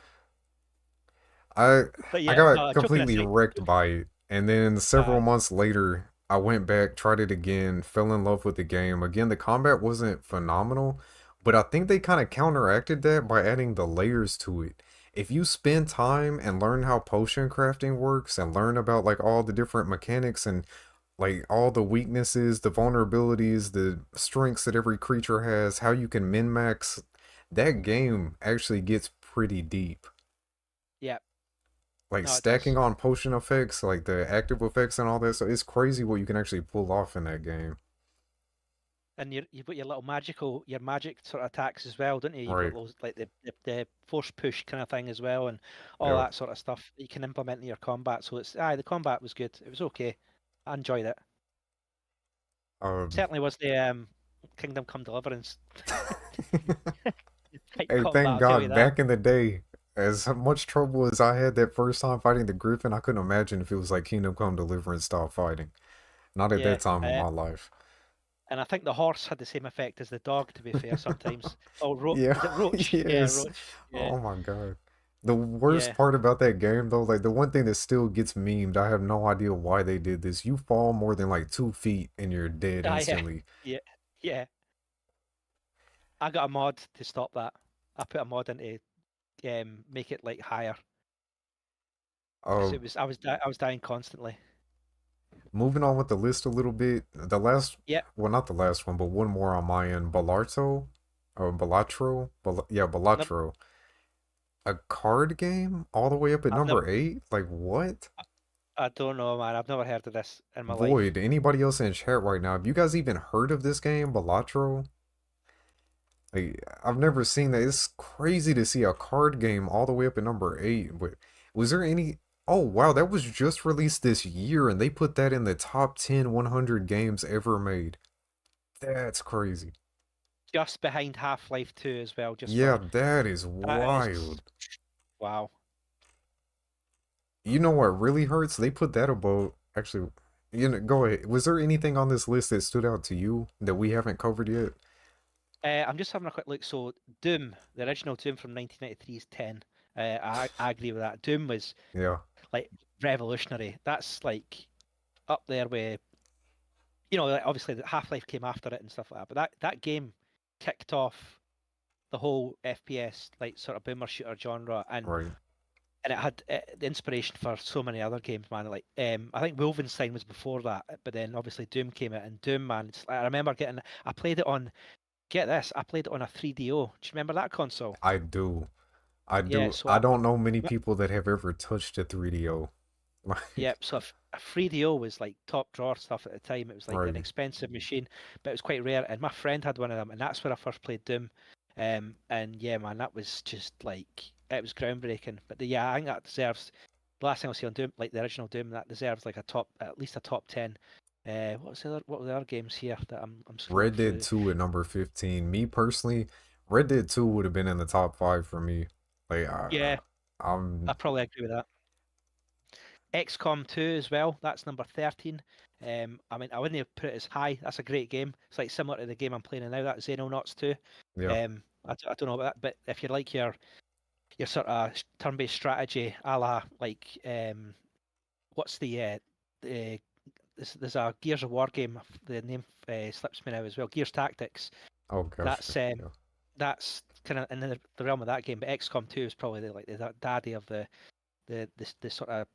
I But I yeah, got no, joking completely aside. wrecked by it, and then several Aye, months later, I went back, tried it again, fell in love with the game. Again, the combat wasn't phenomenal, but I think they kind of counteracted that by adding the layers to it. If you spend time and learn how potion crafting works and learn about like all the different mechanics and like all the weaknesses, the vulnerabilities, the strengths that every creature has, how you can min-max, that game actually gets pretty deep. yeah, Like no, it stacking does. on potion effects, like the active effects and all that. So it's crazy what you can actually pull off in that game. And you've got your little your magic sort of attacks as well, don't you? You've got Right. those like the force push kind of thing as well, and all Yeah. that sort of stuff that you can implement in your combat. So the combat was good. It was okay. I enjoyed it. Um, Certainly was the Kingdom Come Deliverance type hey, combat. thank I'll tell you God, that. back in the day, as much trouble as I had that first time fighting the Griffin, I couldn't imagine if it was like Kingdom Come Deliverance style fighting. Not at Yeah, that time of my life. and I think the horse had the same effect as the dog. To be fair, sometimes. Oh, Yeah, is it Roach? Yeah, yes. Roach. Yeah, Oh my God. The worst yeah, part about that game though, like the one thing that still gets memed, I have no idea why they did this. You fall more than like 2 feet and you're dead yeah, instantly. yeah, yeah. I got a mod to stop that. I put a mod in to make it like higher because Uh, I was dying constantly. moving on with the list a little bit. The last, Yeah, well, not the last one, but one more on my end. Balarto, or Balatro, yeah, never, Balatro. A card game all the way up at I've never. number 8? Like what? I don't know, man. I've never heard of this in my life. Void. Anybody else in chat right now? Have you guys even heard of this game, Balatro? Like, I've never seen that. It's crazy to see a card game all the way up at number 8. But was there any? Oh, wow, that was just released this year, and they put that in the top 10 100 games ever made. That's crazy. Just behind Half-Life 2 as well. Just Yeah, for that is that is wild. wow. You know what really hurts? They put that above. Actually, go ahead. Was there anything on this list that stood out to you that we haven't covered yet? I'm just having a quick look. So Doom, the original Doom from 1993 is 10. I agree with that. Doom was Yeah, like revolutionary. That's like up there with like, obviously Half Life came after it and stuff like that. But that game kicked off the whole FPS like sort of boomer shooter genre, and Right. it had the inspiration for so many other games, man. Like I think Wolfenstein was before that, but then obviously Doom came out, and Doom, man, I remember I played it on. Get this, I played it on a 3DO. Do you remember that console? I do. I Yeah, do. so I don't know many people that have ever touched a 3DO. yeah, Like, so a 3DO was like top drawer stuff at the time. It was like an right. expensive machine, but it was quite rare. And my friend had one of them, and that's where I first played Doom. And yeah, man, that was just like it was groundbreaking. But yeah, I think that deserves the last thing I see on Doom, like the original Doom, that deserves like a top, at least a top 10. What were the other games here that I'm scrolling Red Dead through? 2 at number 15. Me personally, Red Dead 2 would have been in the top 5 for me. Like, Yeah, I I'm, probably agree with that. XCOM 2 as well. That's number 13. I mean, I wouldn't have put it as high. That's a great game. It's like similar to the game I'm playing now. That Xenonauts 2. yeah. I don't know about that, but if you like your sort of turn-based strategy, a la like what's the there's a Gears of War game. The name slips me now as well. Gears Tactics. Oh, gosh. That's Yeah. that's kind of in the realm of that game. But XCOM 2 is probably the daddy of the sort of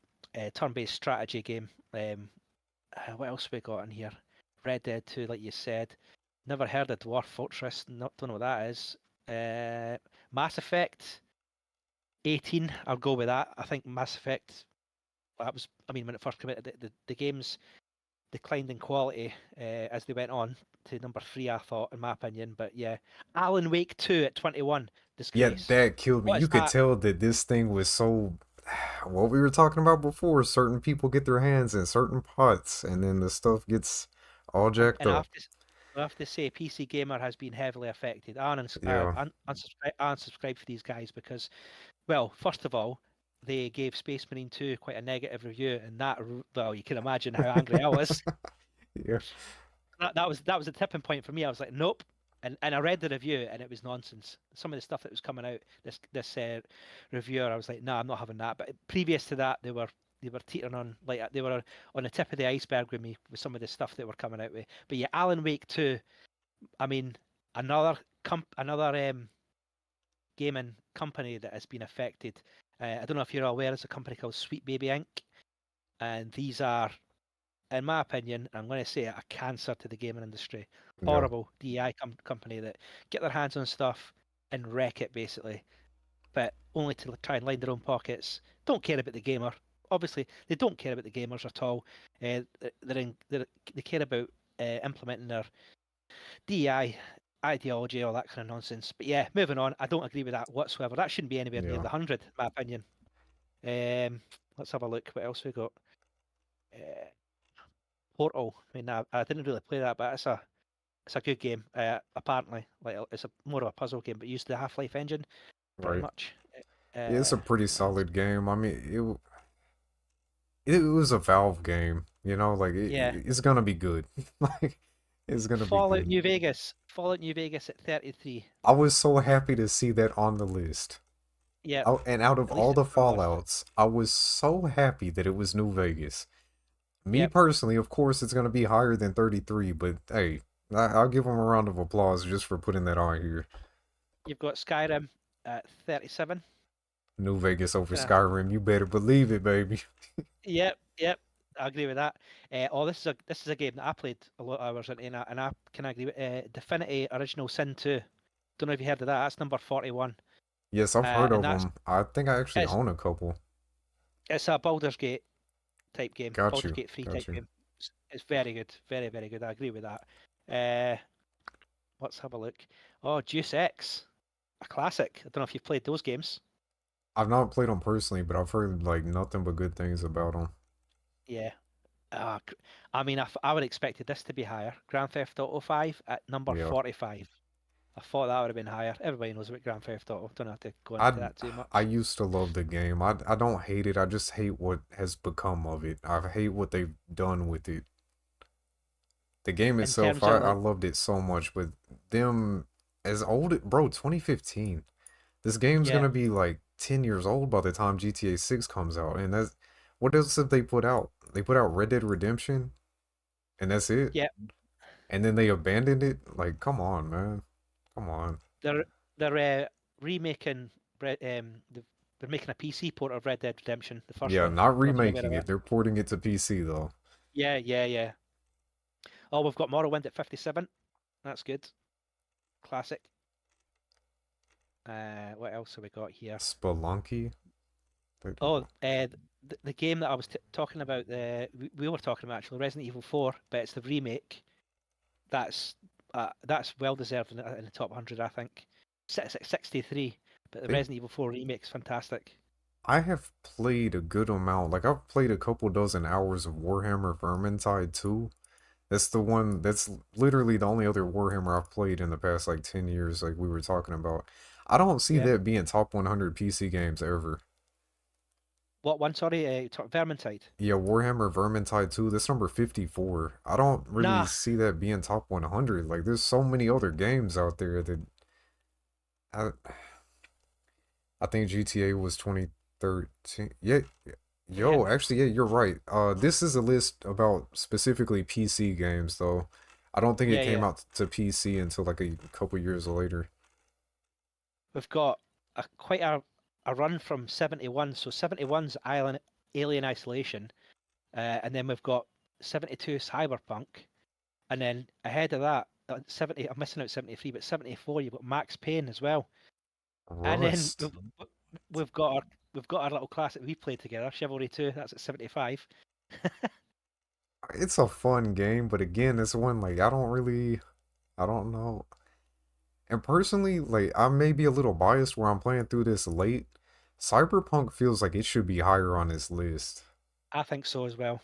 turn-based strategy game. What else we got in here? Red Dead 2, like you said. Never heard of Dwarf Fortress. Don't know what that is. Mass Effect 18. I'll go with that. I think Mass Effect. That was. I mean, when it first came out, the games declined in quality as they went on to number 3. I thought, in my opinion. But yeah, Alan Wake 2 at 21. Yeah, Disgrace. that killed me. What You is could that? tell that this thing was so. What we were talking about before, certain people get their hands in certain pots, and then the stuff gets all jacked And up. I have to say, PC Gamer has been heavily affected. Yeah. I unsubscribed for these guys because, well, first of all, they gave Space Marine 2 quite a negative review, and well, you can imagine how angry I was. Yeah. That was a tipping point for me. I was like, nope. And I read the review, and it was nonsense. Some of the stuff that was coming out, this reviewer, I was like, no, I'm not having that. But previous to that, they were teetering on, like they were on the tip of the iceberg with me with some of the stuff that were coming out with. But yeah, Alan Wake 2. I mean, another gaming company that has been affected. I don't know if you're aware, there's a company called Sweet Baby Inc. And these are, in my opinion, I'm going to say it, a cancer to the gaming industry. Yeah. Horrible DEI company that get their hands on stuff and wreck it basically, but only to try and line their own pockets. Don't care about the gamer. Obviously, they don't care about the gamers at all. They care about implementing their DEI ideology, all that kind of nonsense. But yeah, moving on. I don't agree with that whatsoever. That shouldn't be anywhere near Yeah. the 100, in my opinion. Let's have a look. What else we got? Uh, Portal. I mean, I didn't really play that, but it's a good game. Apparently, like it's more of a puzzle game, but used the Half-Life engine pretty Right. much. Yeah, it's a pretty What else? solid game. I mean, it was a Valve game, like Yeah, it's gonna be good. Like it's gonna be Fallout good. New Vegas. Fallout New Vegas at 33. I was so happy to see that on the list. Yep, Oh, and out of at all least the it's progress. Fallouts, I was so happy that it was New Vegas. Me Yep, personally, of course, it's gonna be higher than 33, but hey, I'll give them a round of applause just for putting that on here. you've got Skyrim at 37. New Vegas over Gonna Skyrim, you better believe it, baby. Yep, I agree with that. This is a game that I played a lot of hours into, and I can agree with Divinity Original Sin 2. Don't know if you heard of that. That's number 41. Yes, I've heard And of them. I think I actually it's own a couple. it's a Baldur's Gate type game, Got Baldur's you. Gate 3 type Got you. game. It's very good, very very good. I agree with that. Uh, let's have a look. Oh, Deus Ex, a classic. I don't know if you've played those games. I've not played them personally, but I've heard like nothing but good things about them. Yeah. Uh, I mean, I would have expected this to be higher. Grand Theft Auto 5 at number Yeah. 45. I thought that would have been higher. Everybody knows about Grand Theft Auto. Don't have to go I into that too I much. used to love the game. I don't hate it. I just hate what has become of it. I hate what they've done with it. The game In itself, terms I, of I like, loved it so much, but them as old, bro, 2015. This game's yeah, gonna be like 10 years old by the time GTA 6 comes out. And that's what else have they put out? They put out Red Dead Redemption, and that's it. yeah, And then they abandoned it. Like, come on, man. Come on. They're remaking. They're making a PC port of Red Dead Redemption, the first Yeah, one. not I don't know if you're aware of remaking it. that. They're porting it to PC though. Yeah, yeah, yeah. Oh, we've got Morrowind at 57. That's good. Classic. What else have we got here? Spelunky. Oh, the game that I was talking about, we were talking about actually, Resident Evil 4, but it's the remake. That's well deserved in the top 100, I think. 63, but the They, Resident Evil 4 remake's fantastic. I have played a good amount. Like I've played a couple dozen hours of Warhammer Vermintide 2. That's the one. That's literally the only other Warhammer I've played in the past like 10 years. Like we were talking about. I don't see Yeah. that being top 100 PC games ever. What one? Sorry, Vermintide. Yeah, Warhammer Vermintide 2, that's number 54. I don't really Nah, see that being top 100. Like, there's so many other games out there that I, I think GTA was 2013. Yeah, yeah, yo, actually, yeah, you're right. This is a list about specifically PC games, though. I don't think it yeah, came yeah. out to PC until like a couple years later. We've got quite a run from 71. So 71's Alien Isolation, and then we've got 72 Cyberpunk, and then ahead of that, 70. I'm missing out 73, but 74 you've got Max Payne as well, and then Rust. we've got our little classic we played together, Chivalry 2. That's at 75. It's a fun game, but again, it's one like I don't know. And personally, like I may be a little biased where I'm playing through this late. Cyberpunk feels like it should be higher on this list. I think so as well.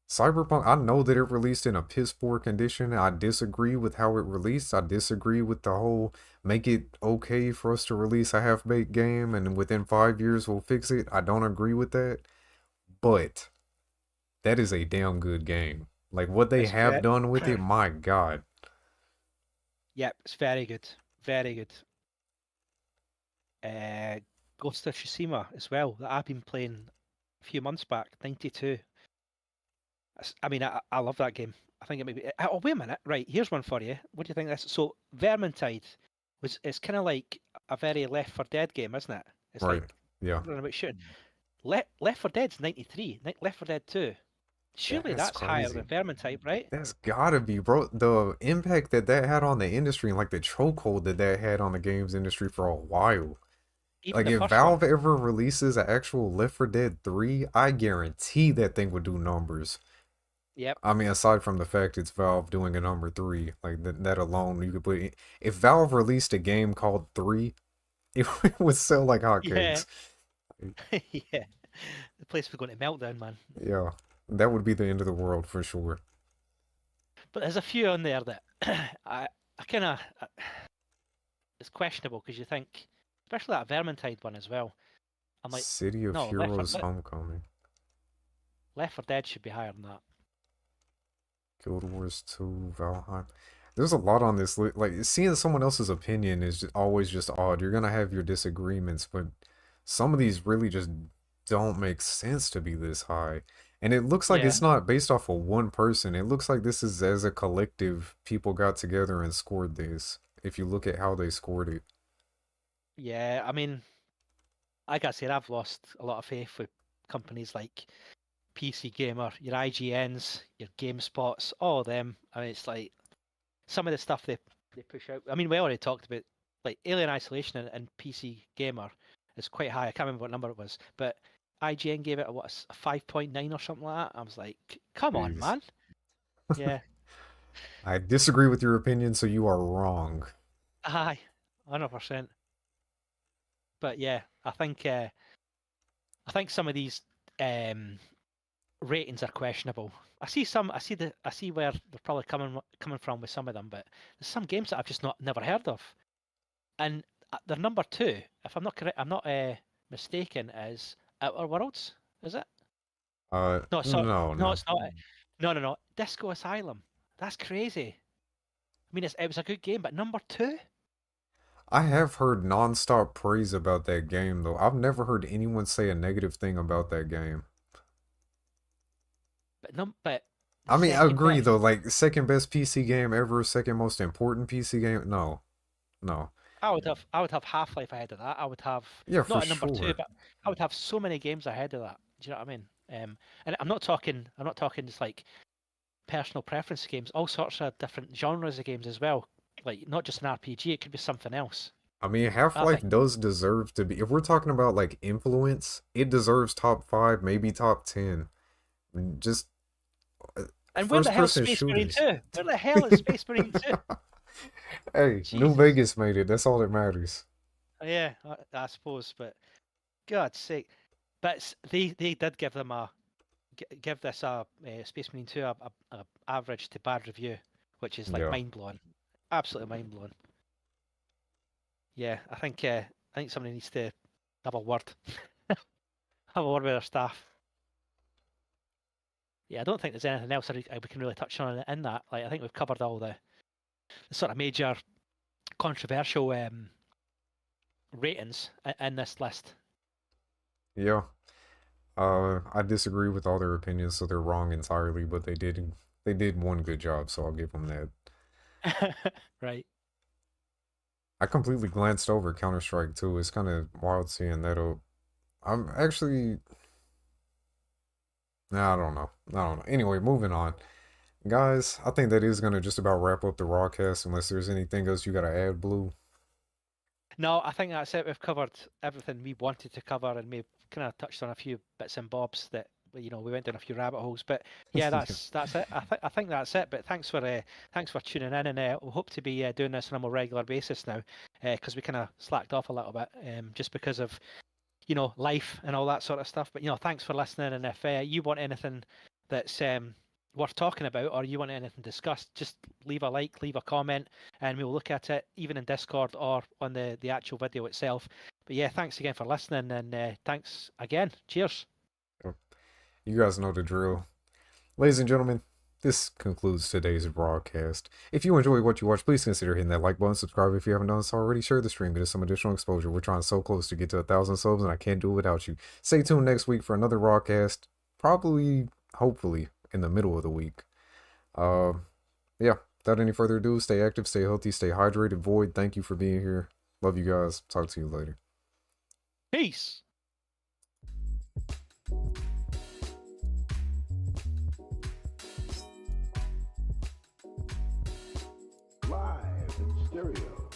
Cyberpunk, I know that it released in a piss poor condition. I disagree with how it released. I disagree with the whole make it okay for us to release a half-baked game and within 5 years we'll fix it. I don't agree with that. But that is a damn good game. Like what they It's have very, done with it, my God. yep, it's very good, very good. Uh, Ghost of Tsushima as well that I've been playing a few months back. 92. I mean, I love that game. I think it may be. Oh, wait a minute. Right, here's one for you. What do you think of this? So, Vermintide it's kind of like a very Left 4 Dead game, isn't it? It's Right. like Yeah. running about shooting. Left 4 Dead's 93. Left 4 Dead 2. Surely That's that's higher crazy. than Vermintide, right? That's gotta be, bro. The impact that that had on the industry and like the chokehold that that had on the games industry for a while. Even Like the if first one. Valve ever releases an actual Left 4 Dead 3, I guarantee that thing would do numbers. Yep. I mean, aside from the fact it's Valve doing a number 3, like that alone, you could put it. If Valve released a game called 3, it would sell like Yeah. hotcakes. Yeah. The place was going to melt down, man. Yeah, that would be the end of the world for sure. But there's a few on there that I kind of it's questionable because you think, especially that Vermintide one as well. I'm like, City of no, Heroes Homecoming. Left 4 Dead should be higher than that. Guild Wars 2, Valheim. There's a lot on this list. Like seeing someone else's opinion is always just odd. You're gonna have your disagreements, but some of these really just don't make sense to be this high. And it looks like Yeah, it's not based off of one person. It looks like this is as a collective, people got together and scored this. If you look at how they scored it. yeah. I mean, like I said, I've lost a lot of faith with companies like PC Gamer, your IGNs, your GameSpots, all of them. I mean, it's like some of the stuff they push out. I mean, we already talked about like Alien Isolation and PC Gamer is quite high. I can't remember what number it was, but IGN gave it a 5.9 or something like that. I was like, come on, Jeez. man. Yeah, I disagree with your opinion, so you are wrong. aye, 100%. But yeah, I think some of these um, ratings are questionable. I see where they're probably coming from with some of them, but there's some games that I've just not never heard of, and they're number two. If I'm not correct, I'm not mistaken. Is Outer Worlds? Is it? No, sorry, No, no, no. it's not. No, no, no. Disco Asylum. That's crazy. I mean, it was a good game, but number two. I have heard nonstop praise about that game, though. I've never heard anyone say a negative thing about that game. But the I mean, I second agree, best. though. Like, second best PC game ever, second most important PC game. No, no. I would have Half-Life ahead of that. I would have Yeah, for not at number 2, sure. but I would have so many games ahead of that. Do you know what I mean? And I'm not talking just like personal preference games, all sorts of different genres of games as well. Like not just an RPG, it could be something else. I mean, I Half-Life think. does deserve to be, if we're talking about like influence, it deserves top 5, maybe top 10. Just uh, And where the first hell is person Space Marine shooters. 2? Where the hell is Space Marine 2? Hey, New Jesus. Vegas made it. That's all that matters. Yeah, I suppose, but God's sake. But they did give them give this Space Marine 2 a average to bad review, which is like Yeah. mind blowing, absolutely mind blowing. Yeah, I think somebody needs to have a word, have a word with their staff. Yeah, I don't think there's anything else we can really touch on in that. Like, I think we've covered all the sort of major controversial ratings in this list. Yeah. I disagree with all their opinions, so they're wrong entirely, but they did one good job, so I'll give them that. Right. I completely glanced over Counter-Strike 2. It's kind of wild seeing that. I'm actually, nah, I don't know. I don't know. Anyway, moving on. Guys, I think that is going to just about wrap up the RawCast, unless there's anything else you got to add, Blue. No, I think that's it. We've covered everything we wanted to cover, and we've kind of touched on a few bits and bobs that we went down a few rabbit holes. But yeah, that's it. I think that's it. But thanks for tuning in, and we hope to be doing this on a more regular basis now, because we kind of slacked off a little bit, just because of life and all that sort of stuff. But thanks for listening, and if you want anything that's worth talking about, or you want anything discussed, just leave a like, leave a comment, and we'll look at it even in Discord or on the actual video itself. But yeah, thanks again for listening, and thanks again. Cheers. You guys know the drill. Ladies and gentlemen, this concludes today's broadcast. If you enjoy what you watch, please consider hitting that like button, subscribe if you haven't done so already, share the stream, get us some additional exposure. We're trying so close to get to 1,000 subs, and I can't do it without you. Stay tuned next week for another broadcast, probably, hopefully, in the middle of the week. Yeah, without any further ado, stay active, stay healthy, stay hydrated. Void, thank you for being here. Love you guys. Talk to you later. Peace. Live in stereo.